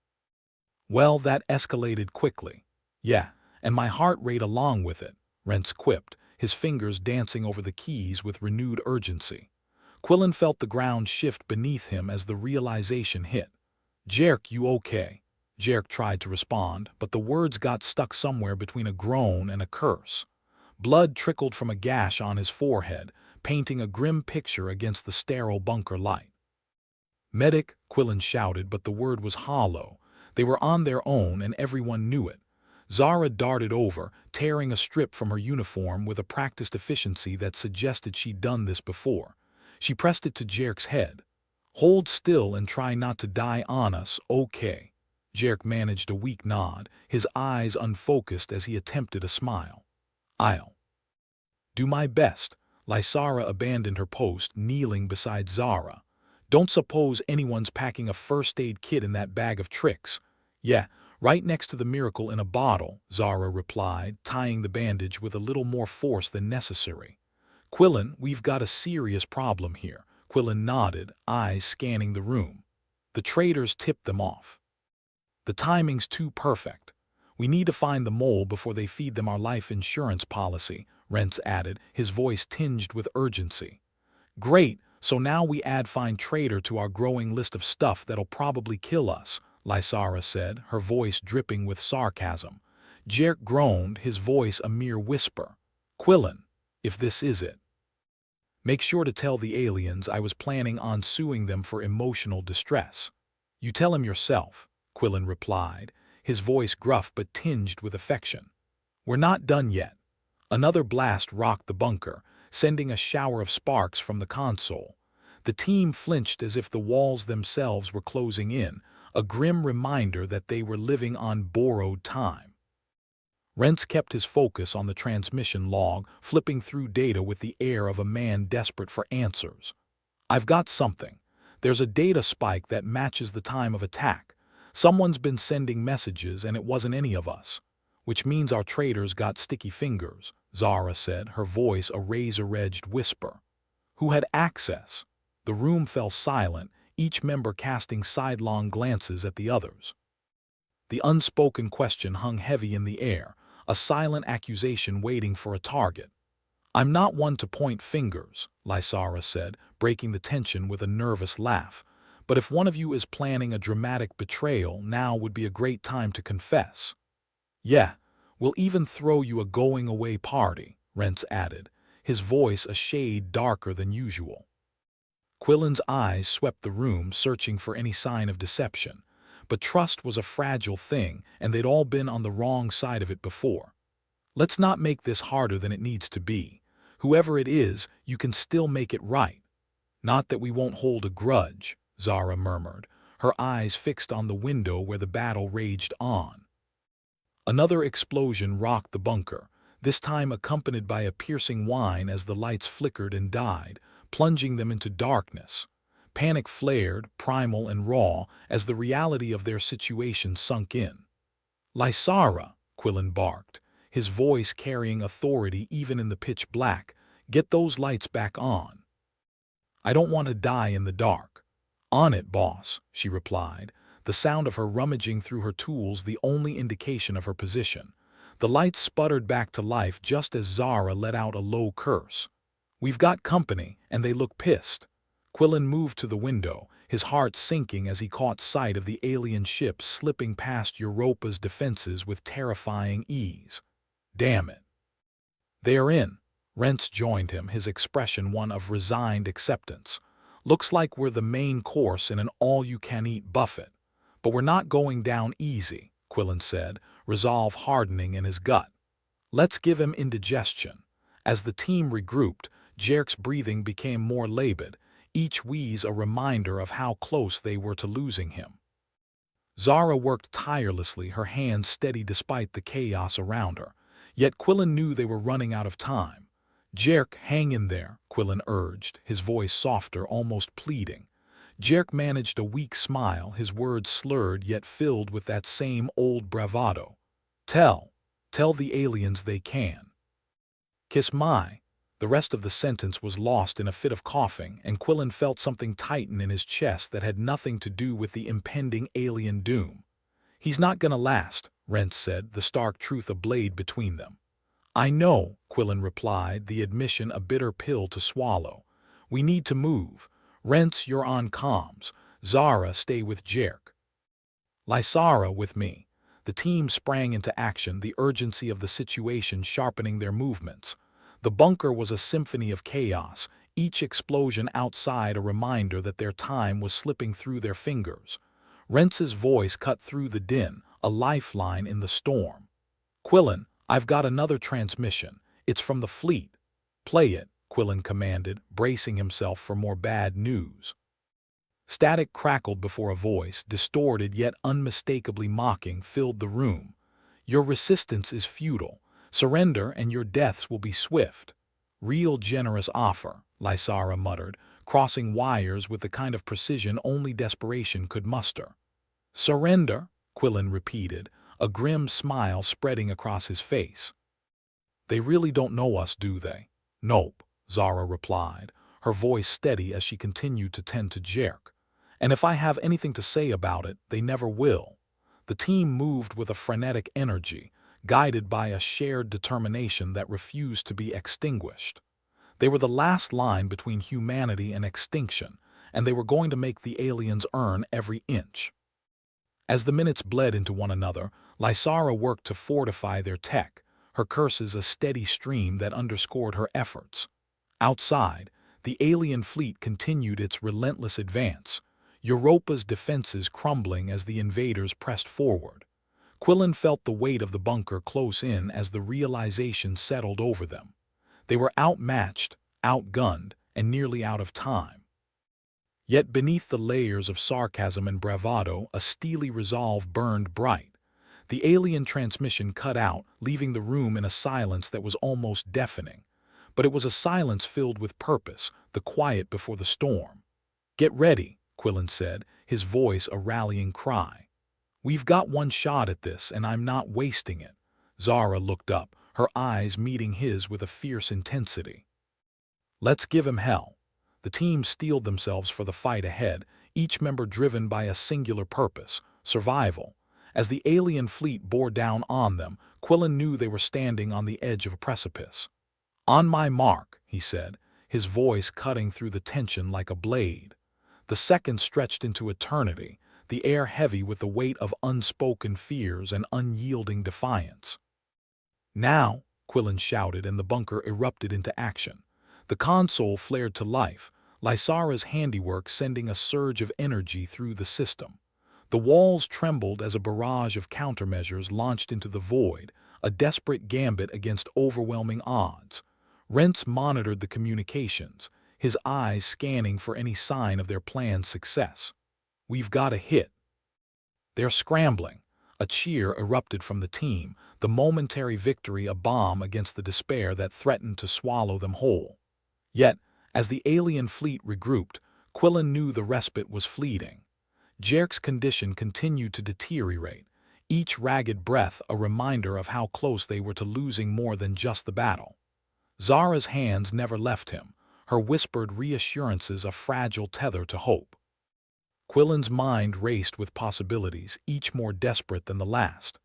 Well, that escalated quickly. Yeah, and my heart rate along with it, Rents quipped, his fingers dancing over the keys with renewed urgency. Quillen felt the ground shift beneath him as the realization hit. Jerk, you okay? Jerk tried to respond, but the words got stuck somewhere between a groan and a curse. Blood trickled from a gash on his forehead, painting a grim picture against the sterile bunker light. Medic, Quillen shouted, but the word was hollow. They were on their own and everyone knew it. Zara darted over, tearing a strip from her uniform with a practiced efficiency that suggested she'd done this before. She pressed it to Jerk's head. Hold still and try not to die on us, okay? Jerk managed a weak nod, his eyes unfocused as he attempted a smile. I'll do my best. Lysara abandoned her post, kneeling beside Zara. Don't suppose anyone's packing a first aid kit in that bag of tricks. Yeah, right next to the miracle in a bottle, Zara replied, tying the bandage with a little more force than necessary. Quillen, we've got a serious problem here. Quillen nodded, eyes scanning the room. The traitors tipped them off. The timing's too perfect. We need to find the mole before they feed them our life insurance policy, Rents added, his voice tinged with urgency. Great, so now we find traitor to our growing list of stuff that'll probably kill us, Lysara said, her voice dripping with sarcasm. Jerk groaned, his voice a mere whisper. Quillen, if this is it, make sure to tell the aliens I was planning on suing them for emotional distress. You tell him yourself, Quillen replied, his voice gruff but tinged with affection. We're not done yet. Another blast rocked the bunker, sending a shower of sparks from the console. The team flinched as if the walls themselves were closing in, a grim reminder that they were living on borrowed time. Rents kept his focus on the transmission log, flipping through data with the air of a man desperate for answers. I've got something. There's a data spike that matches the time of attack. Someone's been sending messages and it wasn't any of us. Which means our traitors got sticky fingers, Zara said, her voice a razor-edged whisper. Who had access? The room fell silent, each member casting sidelong glances at the others. The unspoken question hung heavy in the air, a silent accusation waiting for a target. I'm not one to point fingers, Lysara said, breaking the tension with a nervous laugh. But if one of you is planning a dramatic betrayal, now would be a great time to confess. Yeah, we'll even throw you a going-away party, Rents added, his voice a shade darker than usual. Quillen's eyes swept the room, searching for any sign of deception. But trust was a fragile thing, and they'd all been on the wrong side of it before. Let's not make this harder than it needs to be. Whoever it is, you can still make it right. Not that we won't hold a grudge, Zara murmured, her eyes fixed on the window where the battle raged on. Another explosion rocked the bunker, this time accompanied by a piercing whine as the lights flickered and died, plunging them into darkness. Panic flared, primal and raw, as the reality of their situation sunk in. Lysara, Quillen barked, his voice carrying authority even in the pitch black, get those lights back on. I don't want to die in the dark. On it, boss, she replied, the sound of her rummaging through her tools the only indication of her position. The lights sputtered back to life just as Zara let out a low curse. We've got company, and they look pissed. Quillen moved to the window, his heart sinking as he caught sight of the alien ships slipping past Europa's defenses with terrifying ease. Damn it. They are in. Rents joined him, his expression one of resigned acceptance. Looks like we're the main course in an all-you-can-eat buffet. But we're not going down easy, Quillen said, resolve hardening in his gut. Let's give him indigestion. As the team regrouped, Jerk's breathing became more labored, each wheeze a reminder of how close they were to losing him. Zara worked tirelessly, her hands steady despite the chaos around her. Yet Quillen knew they were running out of time. Jerk, hang in there, Quillen urged, his voice softer, almost pleading. Jerk managed a weak smile, his words slurred yet filled with that same old bravado. Tell the aliens they can. Kiss my. The rest of the sentence was lost in a fit of coughing, and Quillen felt something tighten in his chest that had nothing to do with the impending alien doom. He's not gonna last, Rents said, the stark truth ablaze between them. I know, Quillen replied, the admission a bitter pill to swallow. We need to move. Rents, you're on comms. Zara, stay with Jerk. Lysara with me. The team sprang into action, the urgency of the situation sharpening their movements. The bunker was a symphony of chaos, each explosion outside a reminder that their time was slipping through their fingers. Rents's voice cut through the din, a lifeline in the storm. Quillen, I've got another transmission. It's from the fleet. Play it, Quillen commanded, bracing himself for more bad news. Static crackled before a voice, distorted yet unmistakably mocking, filled the room. Your resistance is futile. Surrender and your deaths will be swift. Real generous offer, Lysara muttered, crossing wires with the kind of precision only desperation could muster. Surrender, Quillen repeated, a grim smile spreading across his face. They really don't know us, do they? Nope, Zara replied, her voice steady as she continued to tend to Jerk. And if I have anything to say about it, they never will. The team moved with a frenetic energy, guided by a shared determination that refused to be extinguished. They were the last line between humanity and extinction, and they were going to make the aliens earn every inch. As the minutes bled into one another, Lysara worked to fortify their tech, her curses a steady stream that underscored her efforts. Outside, the alien fleet continued its relentless advance, Europa's defenses crumbling as the invaders pressed forward. Quillen felt the weight of the bunker close in as the realization settled over them. They were outmatched, outgunned, and nearly out of time. Yet beneath the layers of sarcasm and bravado, a steely resolve burned bright. The alien transmission cut out, leaving the room in a silence that was almost deafening. But it was a silence filled with purpose, the quiet before the storm. Get ready, Quillen said, his voice a rallying cry. We've got one shot at this, and I'm not wasting it. Zara looked up, her eyes meeting his with a fierce intensity. "Let's give him hell." The team steeled themselves for the fight ahead, each member driven by a singular purpose: survival. As the alien fleet bore down on them, Quillen knew they were standing on the edge of a precipice. "On my mark," he said, his voice cutting through the tension like a blade. The seconds stretched into eternity, the air heavy with the weight of unspoken fears and unyielding defiance. "Now," Quillen shouted, and the bunker erupted into action. The console flared to life, Lysara's handiwork sending a surge of energy through the system. The walls trembled as a barrage of countermeasures launched into the void, a desperate gambit against overwhelming odds. Rents monitored the communications, his eyes scanning for any sign of their plan's success. "We've got a hit." "They're scrambling." A cheer erupted from the team, the momentary victory a balm against the despair that threatened to swallow them whole. Yet, as the alien fleet regrouped, Quillen knew the respite was fleeting. Jerk's condition continued to deteriorate, each ragged breath a reminder of how close they were to losing more than just the battle. Zara's hands never left him, her whispered reassurances a fragile tether to hope. Quillen's mind raced with possibilities, each more desperate than the last.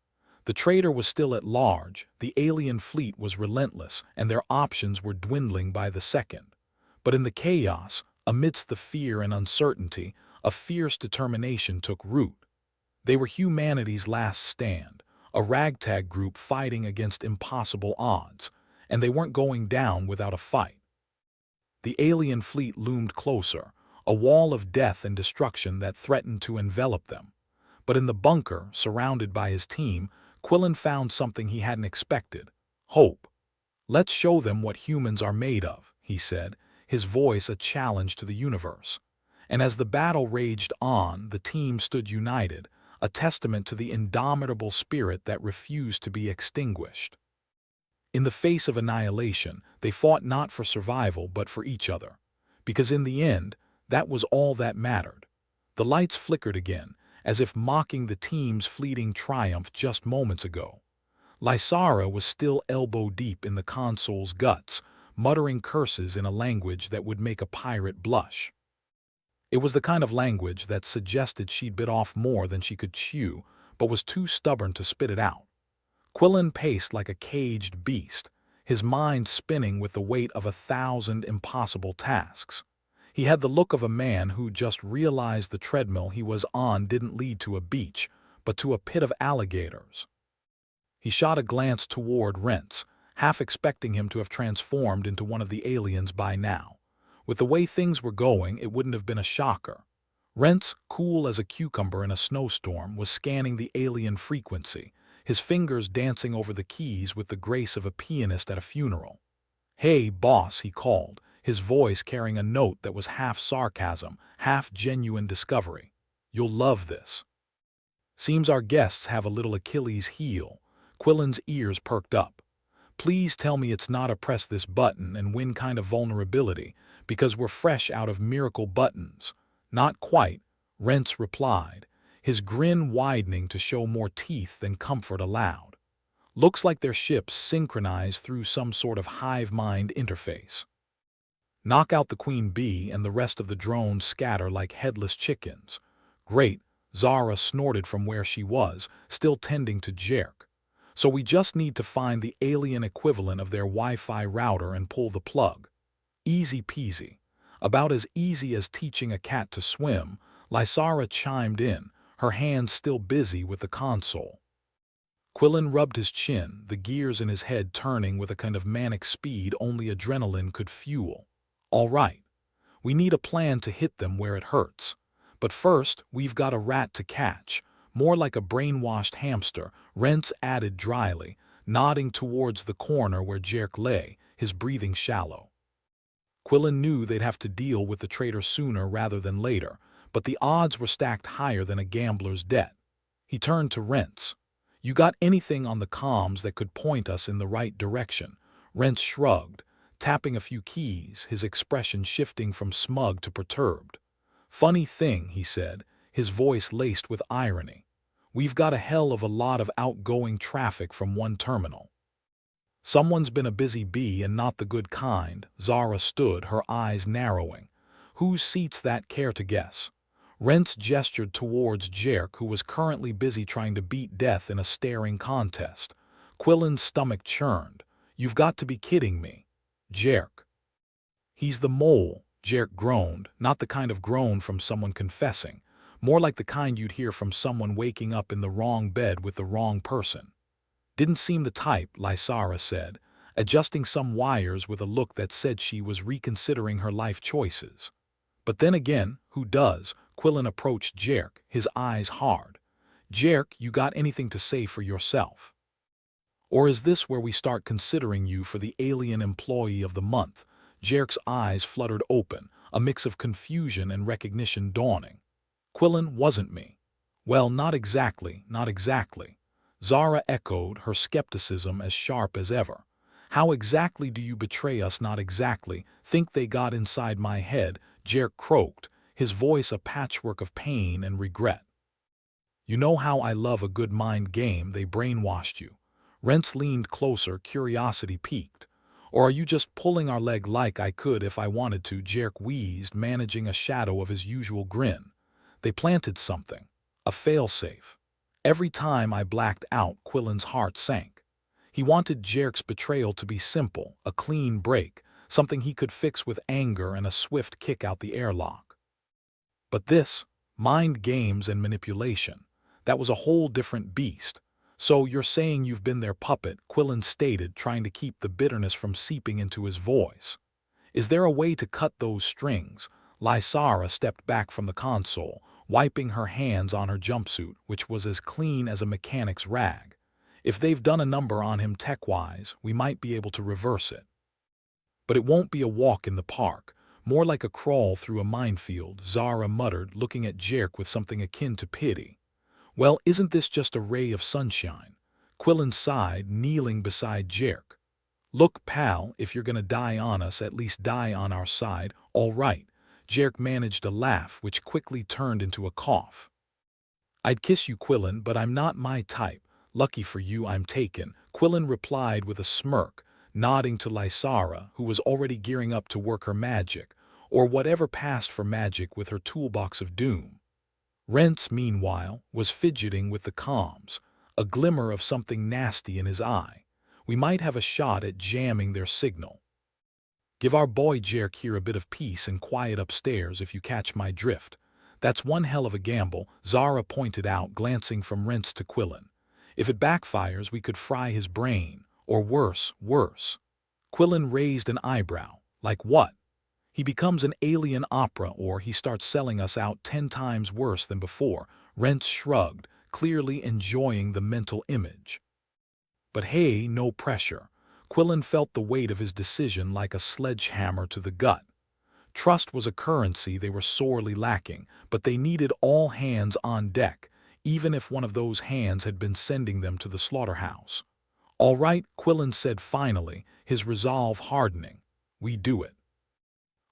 The traitor was still at large, the alien fleet was relentless, and their options were dwindling by the second. But in the chaos, amidst the fear and uncertainty, a fierce determination took root. They were humanity's last stand, a ragtag group fighting against impossible odds, and they weren't going down without a fight. The alien fleet loomed closer, a wall of death and destruction that threatened to envelop them. But in the bunker, surrounded by his team, Quillen found something he hadn't expected: hope. "Let's show them what humans are made of," he said, his voice a challenge to the universe. And as the battle raged on, the team stood united, a testament to the indomitable spirit that refused to be extinguished. In the face of annihilation, they fought not for survival but for each other. Because in the end, that was all that mattered. The lights flickered again, as if mocking the team's fleeting triumph just moments ago. Lysara was still elbow-deep in the console's guts, muttering curses in a language that would make a pirate blush. It was the kind of language that suggested she'd bit off more than she could chew, but was too stubborn to spit it out. Quillen paced like a caged beast, his mind spinning with the weight of 1,000 impossible tasks. He had the look of a man who just realized the treadmill he was on didn't lead to a beach, but to a pit of alligators. He shot a glance toward Rents, half expecting him to have transformed into one of the aliens by now. With the way things were going, it wouldn't have been a shocker. Rents, cool as a cucumber in a snowstorm, was scanning the alien frequency, his fingers dancing over the keys with the grace of a pianist at a funeral. "Hey, boss," he called, his voice carrying a note that was half sarcasm, half genuine discovery. "You'll love this." "Seems our guests have a little Achilles heel." Quillen's ears perked up. "Please tell me it's not a press this button and win kind of vulnerability, because we're fresh out of miracle buttons." "Not quite," Rents replied, his grin widening to show more teeth than comfort allowed. "Looks like their ships synchronized through some sort of hive mind interface. Knock out the queen bee and the rest of the drones scatter like headless chickens." "Great," Zara snorted from where she was, still tending to jerk. "So we just need to find the alien equivalent of their Wi-Fi router and pull the plug." "Easy peasy." About as easy as teaching a cat to swim, Lysara chimed in, her hands still busy with the console. Quillen rubbed his chin, the gears in his head turning with a kind of manic speed only adrenaline could fuel. "All right. We need a plan to hit them where it hurts. But first, we've got a rat to catch." More like a brainwashed hamster, Rents added dryly, nodding towards the corner where Jerk lay, his breathing shallow. Quillen knew they'd have to deal with the traitor sooner rather than later, but the odds were stacked higher than a gambler's debt. He turned to Rents. "You got anything on the comms that could point us in the right direction?" Rents shrugged, tapping a few keys, his expression shifting from smug to perturbed. "Funny thing," he said, his voice laced with irony. "We've got a hell of a lot of outgoing traffic from one terminal." Someone's been a busy bee and not the good kind. Zara stood, her eyes narrowing. Whose seat's that, care to guess? Rents gestured towards Jerk, who was currently busy trying to beat death in a staring contest. Quillen's stomach churned. You've got to be kidding me. Jerk. He's the mole, Jerk groaned, not the kind of groan from someone confessing, more like the kind you'd hear from someone waking up in the wrong bed with the wrong person. Didn't seem the type, Lysara said, adjusting some wires with a look that said she was reconsidering her life choices. But then again, who does? Quillen approached Jerk, his eyes hard. Jerk, you got anything to say for yourself? Or is this where we start considering you for the alien employee of the month? Jerk's eyes fluttered open, a mix of confusion and recognition dawning. Quillen, wasn't me. Well, not exactly, not exactly. Zara echoed, her skepticism as sharp as ever. How exactly do you betray us? Not exactly. Think they got inside my head, Jerk croaked, his voice a patchwork of pain and regret. You know how I love a good mind game. They brainwashed you. Rents leaned closer, curiosity piqued. Or are you just pulling our leg like I could if I wanted to? Jerk wheezed, managing a shadow of his usual grin. They planted something. A failsafe. Every time I blacked out, Quillen's heart sank. He wanted Jerk's betrayal to be simple, a clean break, something he could fix with anger and a swift kick out the airlock. But this, mind games and manipulation, that was a whole different beast. So you're saying you've been their puppet, Quillen stated, trying to keep the bitterness from seeping into his voice. Is there a way to cut those strings? Lysara stepped back from the console, wiping her hands on her jumpsuit, which was as clean as a mechanic's rag. If they've done a number on him tech-wise, we might be able to reverse it. But it won't be a walk in the park, more like a crawl through a minefield, Zara muttered, looking at Jerk with something akin to pity. Well, isn't this just a ray of sunshine? Quillen sighed, kneeling beside Jerk. Look, pal, if you're gonna die on us, at least die on our side. All right. Jerk managed a laugh, which quickly turned into a cough. I'd kiss you, Quillen, but I'm not my type. Lucky for you, I'm taken, Quillen replied with a smirk, nodding to Lysara, who was already gearing up to work her magic, or whatever passed for magic with her toolbox of doom. Rents, meanwhile, was fidgeting with the comms, a glimmer of something nasty in his eye. We might have a shot at jamming their signal. Give our boy Jerk here a bit of peace and quiet upstairs, if you catch my drift. That's one hell of a gamble, Zara pointed out, glancing from Rents to Quillen. If it backfires, we could fry his brain, or worse. Quillen raised an eyebrow. Like what? He becomes an alien opera, or he starts selling us out 10 times worse than before. Rents shrugged, clearly enjoying the mental image. But hey, no pressure. Quillen felt the weight of his decision like a sledgehammer to the gut. Trust was a currency they were sorely lacking, but they needed all hands on deck, even if one of those hands had been sending them to the slaughterhouse. All right, Quillen said finally, his resolve hardening. We do it.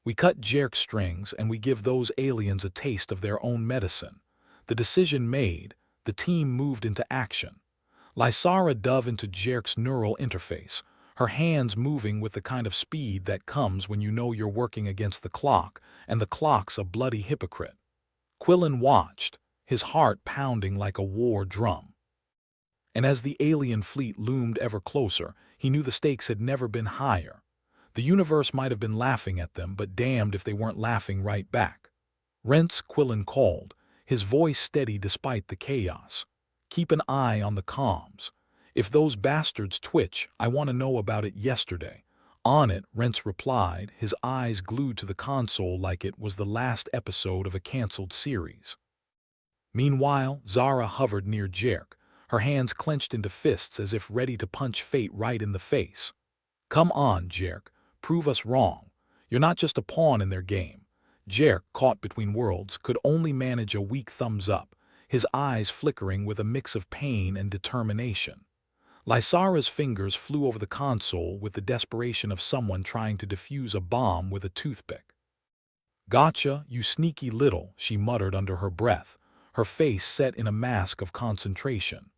We cut Jerk strings and we give those aliens a taste of their own medicine. The decision made, the team moved into action. Lysara dove into Jerk's neural interface, her hands moving with the kind of speed that comes when you know you're working against the clock, and the clock's a bloody hypocrite. Quillen watched, his heart pounding like a war drum. And as the alien fleet loomed ever closer, he knew the stakes had never been higher. The universe might have been laughing at them, but damned if they weren't laughing right back. Rents, Quillen called, his voice steady despite the chaos. Keep an eye on the comms. If those bastards twitch, I want to know about it yesterday. On it, Rents replied, his eyes glued to the console like it was the last episode of a cancelled series. Meanwhile, Zara hovered near Jerk, her hands clenched into fists as if ready to punch fate right in the face. Come on, Jerk. Prove us wrong. You're not just a pawn in their game. Jerk, caught between worlds, could only manage a weak thumbs up, his eyes flickering with a mix of pain and determination. Lysara's fingers flew over the console with the desperation of someone trying to defuse a bomb with a toothpick. Gotcha, you sneaky little, she muttered under her breath, her face set in a mask of concentration.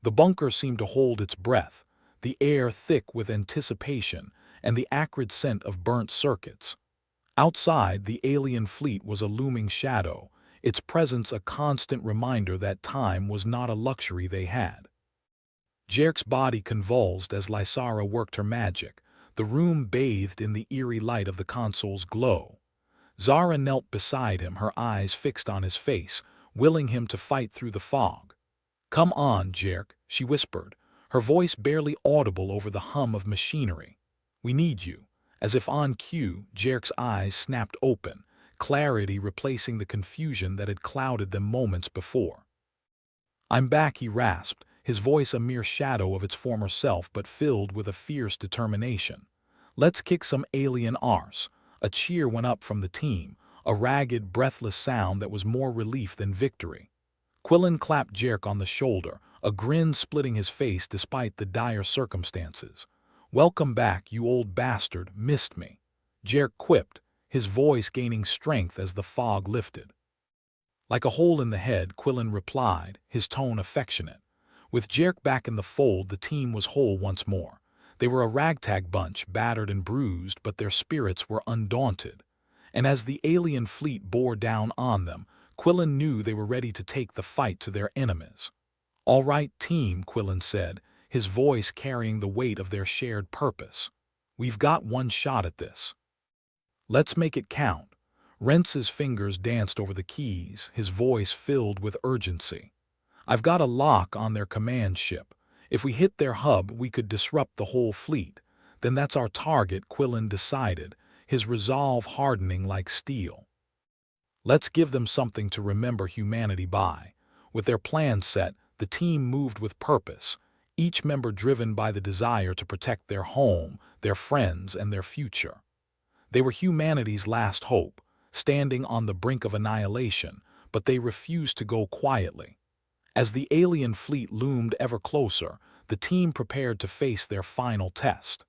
The bunker seemed to hold its breath. the air thick with anticipation and the acrid scent of burnt circuits. Outside, the alien fleet was a looming shadow, its presence a constant reminder that time was not a luxury they had. Jerk's body convulsed as Lysara worked her magic, the room bathed in the eerie light of the console's glow. Zara knelt beside him, her eyes fixed on his face, willing him to fight through the fog. "Come on, Jerk," she whispered, her voice barely audible over the hum of machinery. "We need you." As if on cue, Jerk's eyes snapped open, clarity replacing the confusion that had clouded them moments before. "I'm back," he rasped, his voice a mere shadow of its former self but filled with a fierce determination. "Let's kick some alien arse." A cheer went up from the team, a ragged, breathless sound that was more relief than victory. Quillen clapped Jerk on the shoulder, a grin splitting his face despite the dire circumstances. "Welcome back, you old bastard, missed me," Jerk quipped, his voice gaining strength as the fog lifted. Like a hole in the head, Quillen replied, his tone affectionate. With Jerk back in the fold, the team was whole once more. They were a ragtag bunch, battered and bruised, but their spirits were undaunted. And as the alien fleet bore down on them, Quillen knew they were ready to take the fight to their enemies. "All right, team," Quillen said, his voice carrying the weight of their shared purpose. "We've got one shot at this. Let's make it count." Rentz's fingers danced over the keys, his voice filled with urgency. "I've got a lock on their command ship. If we hit their hub, we could disrupt the whole fleet. Then that's our target," Quillen decided, his resolve hardening like steel. "Let's give them something to remember humanity by." With their plan set, the team moved with purpose, each member driven by the desire to protect their home, their friends, and their future. They were humanity's last hope, standing on the brink of annihilation, but they refused to go quietly. As the alien fleet loomed ever closer, the team prepared to face their final test.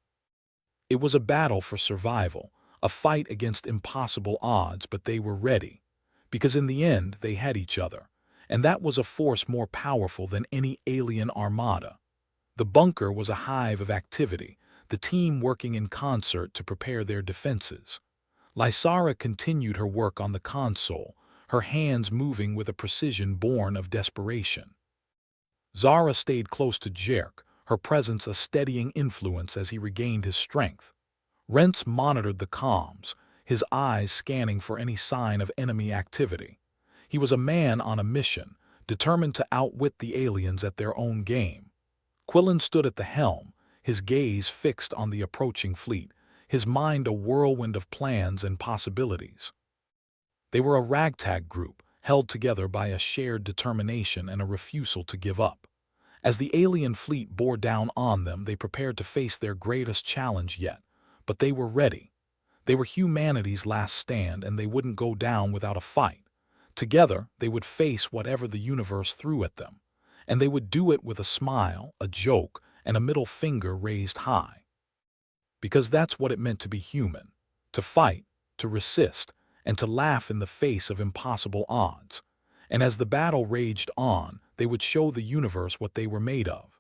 It was a battle for survival, a fight against impossible odds, but they were ready. Because in the end, they had each other, and that was a force more powerful than any alien armada. The bunker was a hive of activity, the team working in concert to prepare their defenses. Lysara continued her work on the console, her hands moving with a precision born of desperation. Zara stayed close to Jerk, her presence a steadying influence as he regained his strength. Rentz monitored the comms, his eyes scanning for any sign of enemy activity. He was a man on a mission, determined to outwit the aliens at their own game. Quillen stood at the helm, his gaze fixed on the approaching fleet, his mind a whirlwind of plans and possibilities. They were a ragtag group, held together by a shared determination and a refusal to give up. As the alien fleet bore down on them, they prepared to face their greatest challenge yet, but they were ready. They were humanity's last stand, and they wouldn't go down without a fight. Together, they would face whatever the universe threw at them, and they would do it with a smile, a joke, and a middle finger raised high. Because that's what it meant to be human, to fight, to resist, and to laugh in the face of impossible odds. And as the battle raged on, they would show the universe what they were made of.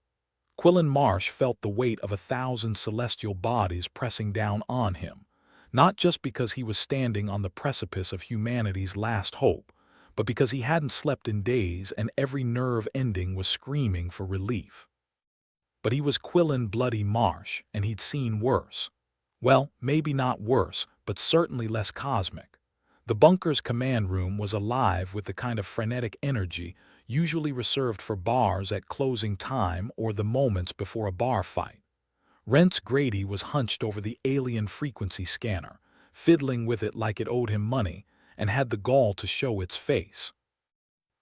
Quillen Marsh felt the weight of 1,000 celestial bodies pressing down on him, not just because he was standing on the precipice of humanity's last hope, but because he hadn't slept in days and every nerve ending was screaming for relief. But he was Quillen Bloody Marsh, and he'd seen worse. Well, maybe not worse, but certainly less cosmic. The bunker's command room was alive with the kind of frenetic energy usually reserved for bars at closing time or the moments before a bar fight. Rentz Grady was hunched over the alien frequency scanner, fiddling with it like it owed him money, and had the gall to show its face.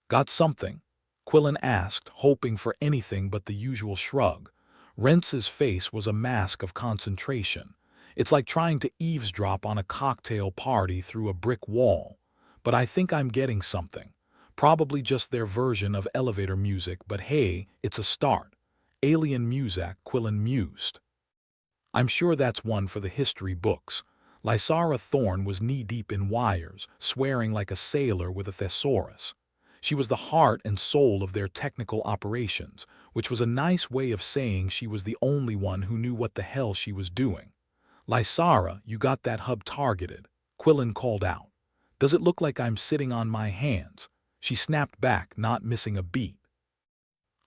"Got something?" Quillen asked, hoping for anything but the usual shrug. Rentz's face was a mask of concentration. It's like trying to eavesdrop on a cocktail party through a brick wall. "But I think I'm getting something. Probably just their version of elevator music, but hey, it's a start." "Alien music," Quillen mused. "I'm sure that's one for the history books." Lysara Thorne was knee-deep in wires, swearing like a sailor with a thesaurus. She was the heart and soul of their technical operations, which was a nice way of saying she was the only one who knew what the hell she was doing. "Lysara, you got that hub targeted," Quillen called out. "Does it look like I'm sitting on my hands?" She snapped back, not missing a beat.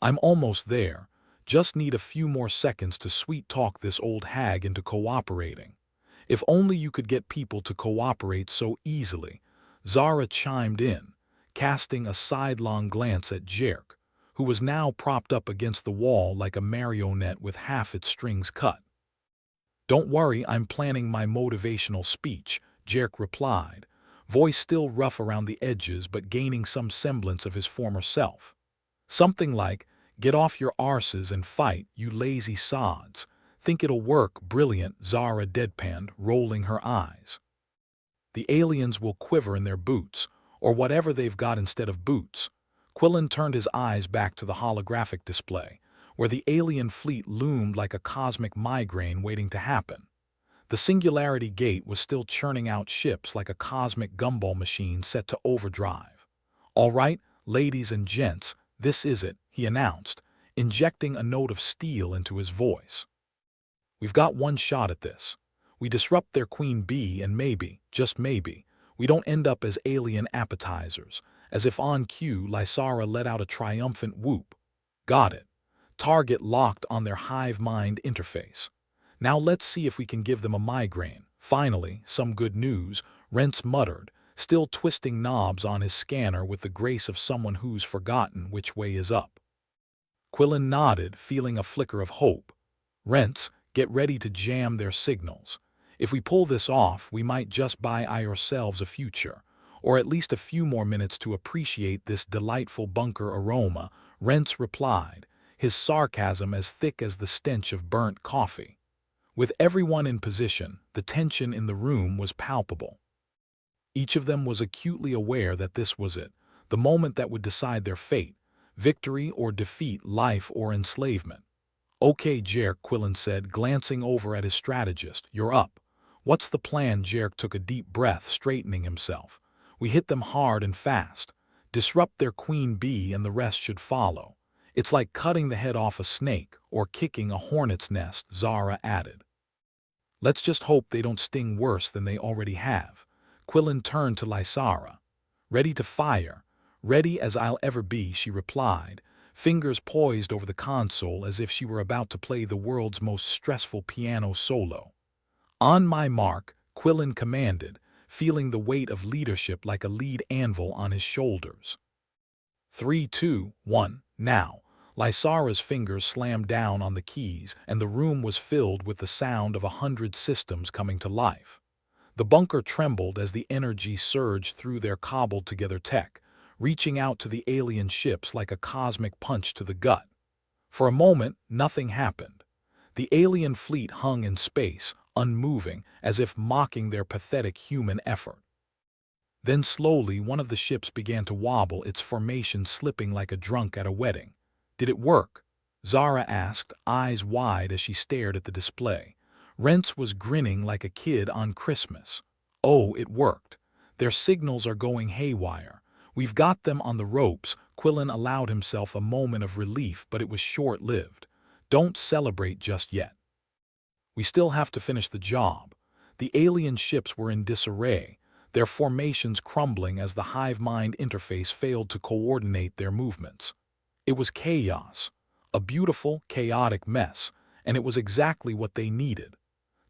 "I'm almost there. Just need a few more seconds to sweet-talk this old hag into cooperating." "If only you could get people to cooperate so easily," Zara chimed in, casting a sidelong glance at Jerk, who was now propped up against the wall like a marionette with half its strings cut. "Don't worry, I'm planning my motivational speech," Jerk replied, voice still rough around the edges but gaining some semblance of his former self. Something like, "Get off your arses and fight, you lazy sods. Think it'll work?" "Brilliant," Zara deadpanned, rolling her eyes. "The aliens will quiver in their boots, or whatever they've got instead of boots." Quillen turned his eyes back to the holographic display, where the alien fleet loomed like a cosmic migraine waiting to happen. The Singularity Gate was still churning out ships like a cosmic gumball machine set to overdrive. "All right, ladies and gents, this is it," he announced, injecting a note of steel into his voice. "We've got one shot at this. We disrupt their queen bee and maybe, just maybe, we don't end up as alien appetizers." As if on cue, Lysara let out a triumphant whoop. "Got it. Target locked on their hive mind interface. Now let's see if we can give them a migraine." "Finally, some good news," Rents muttered, still twisting knobs on his scanner with the grace of someone who's forgotten which way is up. Quillen nodded, feeling a flicker of hope. "Rents, get ready to jam their signals. If we pull this off, we might just buy ourselves a future, or at least a few more minutes to appreciate this delightful bunker aroma," Rents replied, his sarcasm as thick as the stench of burnt coffee. With everyone in position, the tension in the room was palpable. Each of them was acutely aware that this was it, the moment that would decide their fate, victory or defeat, life or enslavement. "Okay, Jerk," Quillen said, glancing over at his strategist. "You're up. What's the plan?" Jerk took a deep breath, straightening himself. "We hit them hard and fast. Disrupt their queen bee and the rest should follow. It's like cutting the head off a snake or kicking a hornet's nest," Zara added. "Let's just hope they don't sting worse than they already have." Quillen turned to Lysara. "Ready to fire?" "Ready as I'll ever be," she replied, fingers poised over the console as if she were about to play the world's most stressful piano solo. "On my mark," Quillen commanded, feeling the weight of leadership like a lead anvil on his shoulders. 3, 2, 1, now." Lysara's fingers slammed down on the keys, and the room was filled with the sound of 100 systems coming to life. The bunker trembled as the energy surged through their cobbled-together tech, reaching out to the alien ships like a cosmic punch to the gut. For a moment, nothing happened. The alien fleet hung in space, unmoving, as if mocking their pathetic human effort. Then slowly one of the ships began to wobble, its formation slipping like a drunk at a wedding. "Did it work?" Zara asked, eyes wide as she stared at the display. Rents was grinning like a kid on Christmas. "Oh, it worked. Their signals are going haywire. We've got them on the ropes." Quillen allowed himself a moment of relief, but it was short-lived. "Don't celebrate just yet. We still have to finish the job." The alien ships were in disarray, their formations crumbling as the hive mind interface failed to coordinate their movements. It was chaos, a beautiful, chaotic mess, and it was exactly what they needed.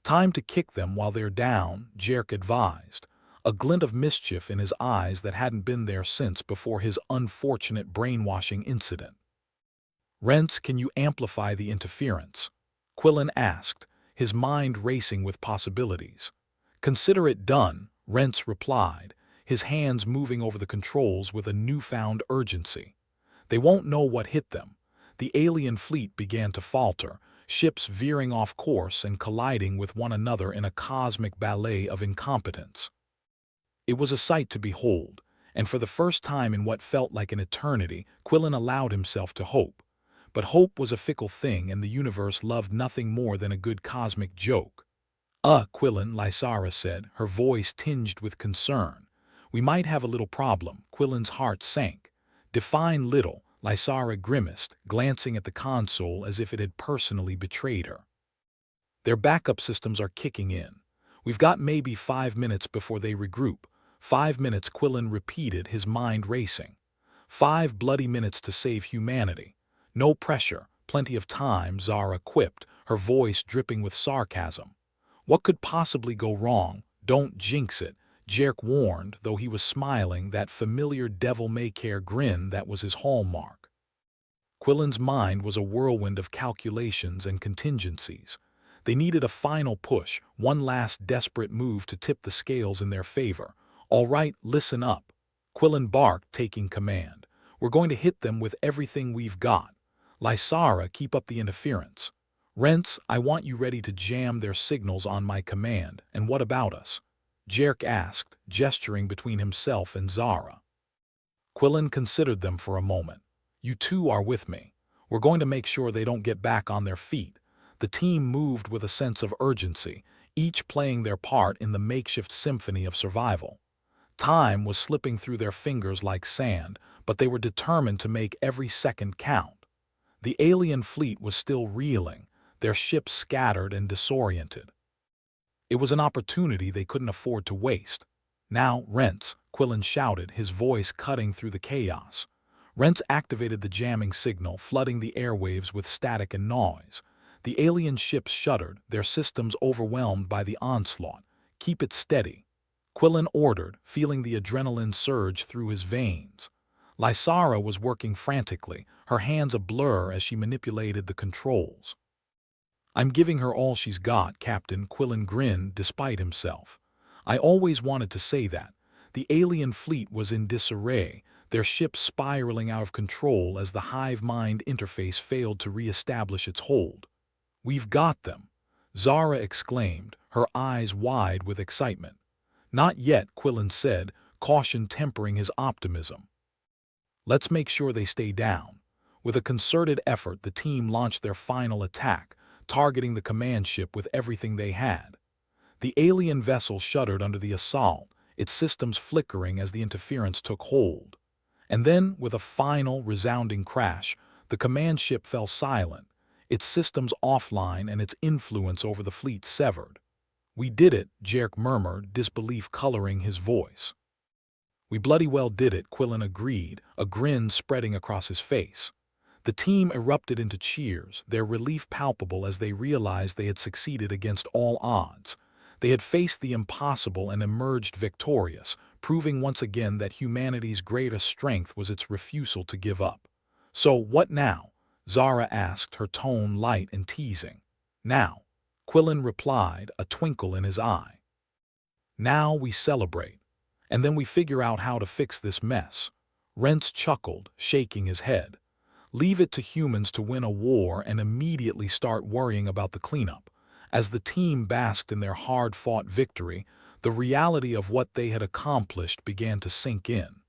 "Time to kick them while they're down," Jerk advised, a glint of mischief in his eyes that hadn't been there since before his unfortunate brainwashing incident. "Rents, can you amplify the interference?" Quillen asked, his mind racing with possibilities. "Consider it done," Rents replied, his hands moving over the controls with a newfound urgency. "They won't know what hit them." The alien fleet began to falter, ships veering off course and colliding with one another in a cosmic ballet of incompetence. It was a sight to behold, and for the first time in what felt like an eternity, Quillen allowed himself to hope. But hope was a fickle thing, and the universe loved nothing more than a good cosmic joke. Quillen," Lysara said, her voice tinged with concern. "We might have a little problem." Quillen's heart sank. Define little, Lysara grimaced, glancing at the console as if it had personally betrayed her. Their backup systems are kicking in. We've got maybe 5 minutes before they regroup. 5 minutes, Quillen repeated, his mind racing. 5 bloody minutes to save humanity. No pressure, plenty of time, Zara quipped, her voice dripping with sarcasm. What could possibly go wrong? Don't jinx it, Jerk warned, though he was smiling, that familiar devil-may-care grin that was his hallmark. Quillen's mind was a whirlwind of calculations and contingencies. They needed a final push, one last desperate move to tip the scales in their favor. All right, listen up, Quillen barked, taking command. We're going to hit them with everything we've got. Lysara, keep up the interference. Rents, I want you ready to jam their signals on my command. And what about us? Jerk asked, gesturing between himself and Zara. Quillen considered them for a moment. You two are with me. We're going to make sure they don't get back on their feet. The team moved with a sense of urgency, each playing their part in the makeshift symphony of survival. Time was slipping through their fingers like sand, but they were determined to make every second count. The alien fleet was still reeling, their ships scattered and disoriented. It was an opportunity they couldn't afford to waste. Now, Rents, Quillen shouted, his voice cutting through the chaos. Rents activated the jamming signal, flooding the airwaves with static and noise. The alien ships shuddered, their systems overwhelmed by the onslaught. Keep it steady, Quillen ordered, feeling the adrenaline surge through his veins. Lysara was working frantically, her hands a blur as she manipulated the controls. I'm giving her all she's got, Captain, Quillen grinned despite himself. I always wanted to say that. The alien fleet was in disarray, their ships spiraling out of control as the hive mind interface failed to re-establish its hold. We've got them, Zara exclaimed, her eyes wide with excitement. Not yet, Quillen said, caution tempering his optimism. Let's make sure they stay down. With a concerted effort, the team launched their final attack, targeting the command ship with everything they had. The alien vessel shuddered under the assault, its systems flickering as the interference took hold. And then, with a final, resounding crash, the command ship fell silent, its systems offline and its influence over the fleet severed. We did it, Jerk murmured, disbelief coloring his voice. We bloody well did it, Quillen agreed, a grin spreading across his face. The team erupted into cheers, their relief palpable as they realized they had succeeded against all odds. They had faced the impossible and emerged victorious, proving once again that humanity's greatest strength was its refusal to give up. So, what now? Zara asked, her tone light and teasing. Now, Quillen replied, a twinkle in his eye. Now we celebrate. And then we figure out how to fix this mess. Rents chuckled, shaking his head. Leave it to humans to win a war and immediately start worrying about the cleanup. As the team basked in their hard-fought victory, the reality of what they had accomplished began to sink in.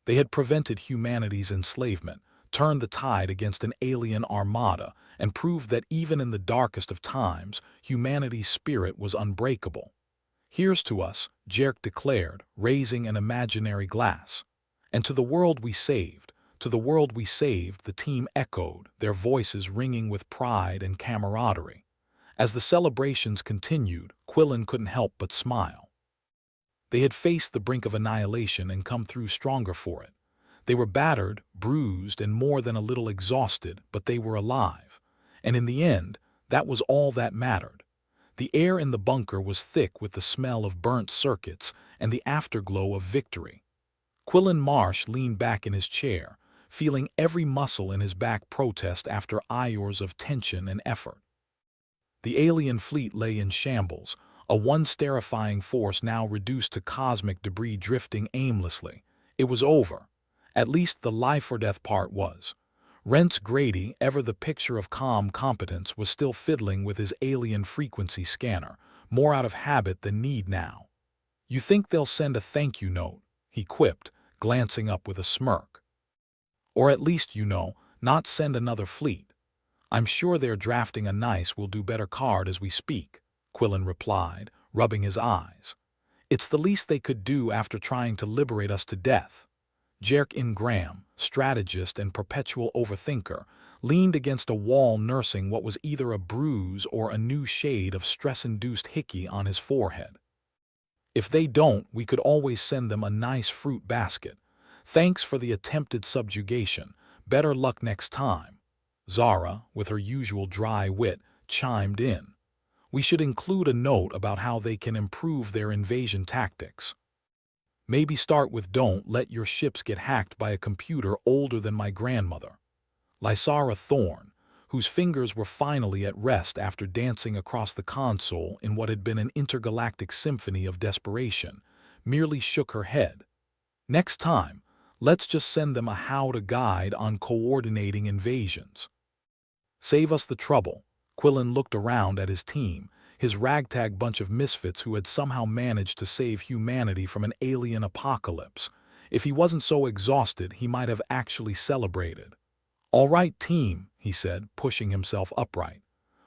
They had prevented humanity's enslavement, turned the tide against an alien armada, and proved that even in the darkest of times, humanity's spirit was unbreakable. Here's to us, Jerk declared, raising an imaginary glass. And to the world we saved, to the world we saved, the team echoed, their voices ringing with pride and camaraderie. As the celebrations continued, Quillen couldn't help but smile. They had faced the brink of annihilation and come through stronger for it. They were battered, bruised, and more than a little exhausted, but they were alive. And in the end, that was all that mattered. The air in the bunker was thick with the smell of burnt circuits and the afterglow of victory. Quillen Marsh leaned back in his chair, feeling every muscle in his back protest after hours of tension and effort. The alien fleet lay in shambles, a once terrifying force now reduced to cosmic debris drifting aimlessly. It was over. At least the life-or-death part was. Rents Grady, ever the picture of calm competence, was still fiddling with his alien frequency scanner, more out of habit than need now. You think they'll send a thank you note, he quipped, glancing up with a smirk. Or at least, not send another fleet. I'm sure they're drafting a nice will do better card as we speak, Quillen replied, rubbing his eyes. It's the least they could do after trying to liberate us to death. Jerk Ingram, strategist and perpetual overthinker, leaned against a wall nursing what was either a bruise or a new shade of stress-induced hickey on his forehead. If they don't, we could always send them a nice fruit basket. Thanks for the attempted subjugation. Better luck next time. Zara, with her usual dry wit, chimed in. We should include a note about how they can improve their invasion tactics. Maybe start with don't let your ships get hacked by a computer older than my grandmother. Lysara Thorne, whose fingers were finally at rest after dancing across the console in what had been an intergalactic symphony of desperation, merely shook her head. Next time, let's just send them a how-to guide on coordinating invasions. Save us the trouble. Quillen looked around at his team, his ragtag bunch of misfits who had somehow managed to save humanity from an alien apocalypse. If he wasn't so exhausted, he might have actually celebrated. All right, team, he said, pushing himself upright.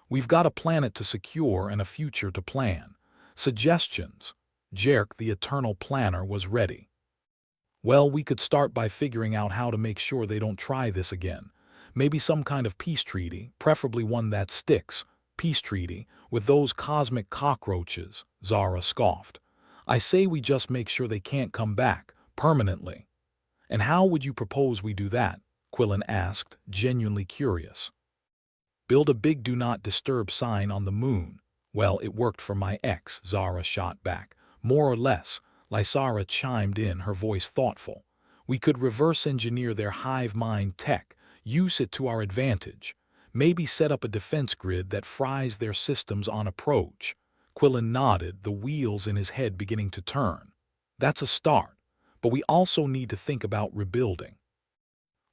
We've got a planet to secure and a future to plan. Suggestions? Jerk, the eternal planner, was ready. Well, we could start by figuring out how to make sure they don't try this again. Maybe some kind of peace treaty, preferably one that sticks. Peace treaty with those cosmic cockroaches, Zara scoffed. I say we just make sure they can't come back, permanently. And how would you propose we do that? Quillen asked, genuinely curious. Build a big do not disturb sign on the moon. Well, it worked for my ex, Zara shot back. More or less, Lysara chimed in, her voice thoughtful. We could reverse engineer their hive mind tech, use it to our advantage. Maybe set up a defense grid that fries their systems on approach. Quillen nodded, the wheels in his head beginning to turn. That's a start, but we also need to think about rebuilding.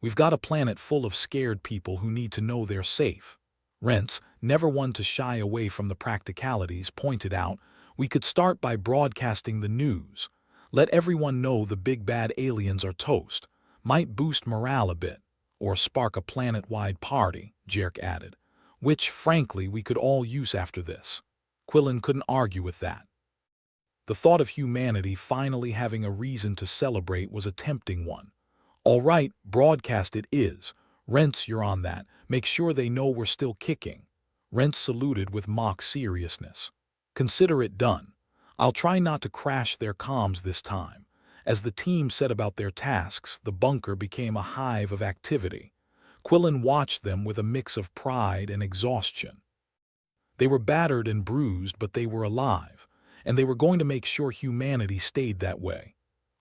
We've got a planet full of scared people who need to know they're safe. Rents, never one to shy away from the practicalities, pointed out, we could start by broadcasting the news. Let everyone know the big bad aliens are toast. Might boost morale a bit. Or spark a planet-wide party, Jerk added. Which, frankly, we could all use after this. Quillen couldn't argue with that. The thought of humanity finally having a reason to celebrate was a tempting one. All right, broadcast it is. Rents, you're on that. Make sure they know we're still kicking. Rents saluted with mock seriousness. Consider it done. I'll try not to crash their comms this time. As the team set about their tasks, the bunker became a hive of activity. Quillen watched them with a mix of pride and exhaustion. They were battered and bruised, but they were alive, and they were going to make sure humanity stayed that way.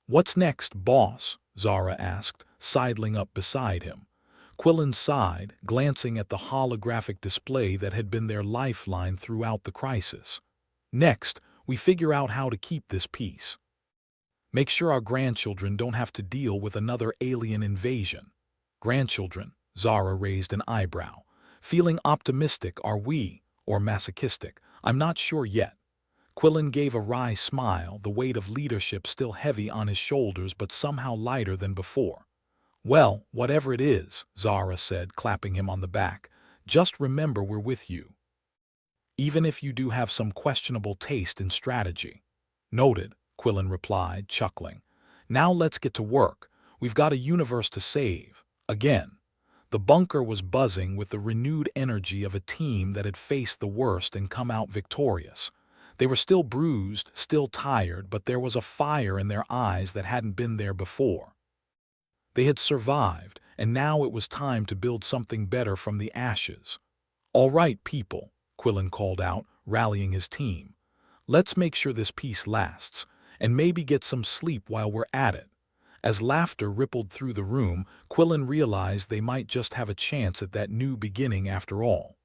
What's next, boss? Zara asked, sidling up beside him. Quillen sighed, glancing at the holographic display that had been their lifeline throughout the crisis. Next, we figure out how to keep this peace. Make sure our grandchildren don't have to deal with another alien invasion. Grandchildren? Zara raised an eyebrow. Feeling optimistic, are we? Or masochistic? I'm not sure yet. Quillen gave a wry smile, the weight of leadership still heavy on his shoulders but somehow lighter than before. Well, whatever it is, Zara said, clapping him on the back, just remember we're with you. Even if you do have some questionable taste in strategy. Noted, Quillen replied, chuckling. Now let's get to work. We've got a universe to save. Again. The bunker was buzzing with the renewed energy of a team that had faced the worst and come out victorious. They were still bruised, still tired, but there was a fire in their eyes that hadn't been there before. They had survived, and now it was time to build something better from the ashes. All right, people, Quillen called out, rallying his team. Let's make sure this peace lasts, and maybe get some sleep while we're at it. As laughter rippled through the room, Quillen realized they might just have a chance at that new beginning after all.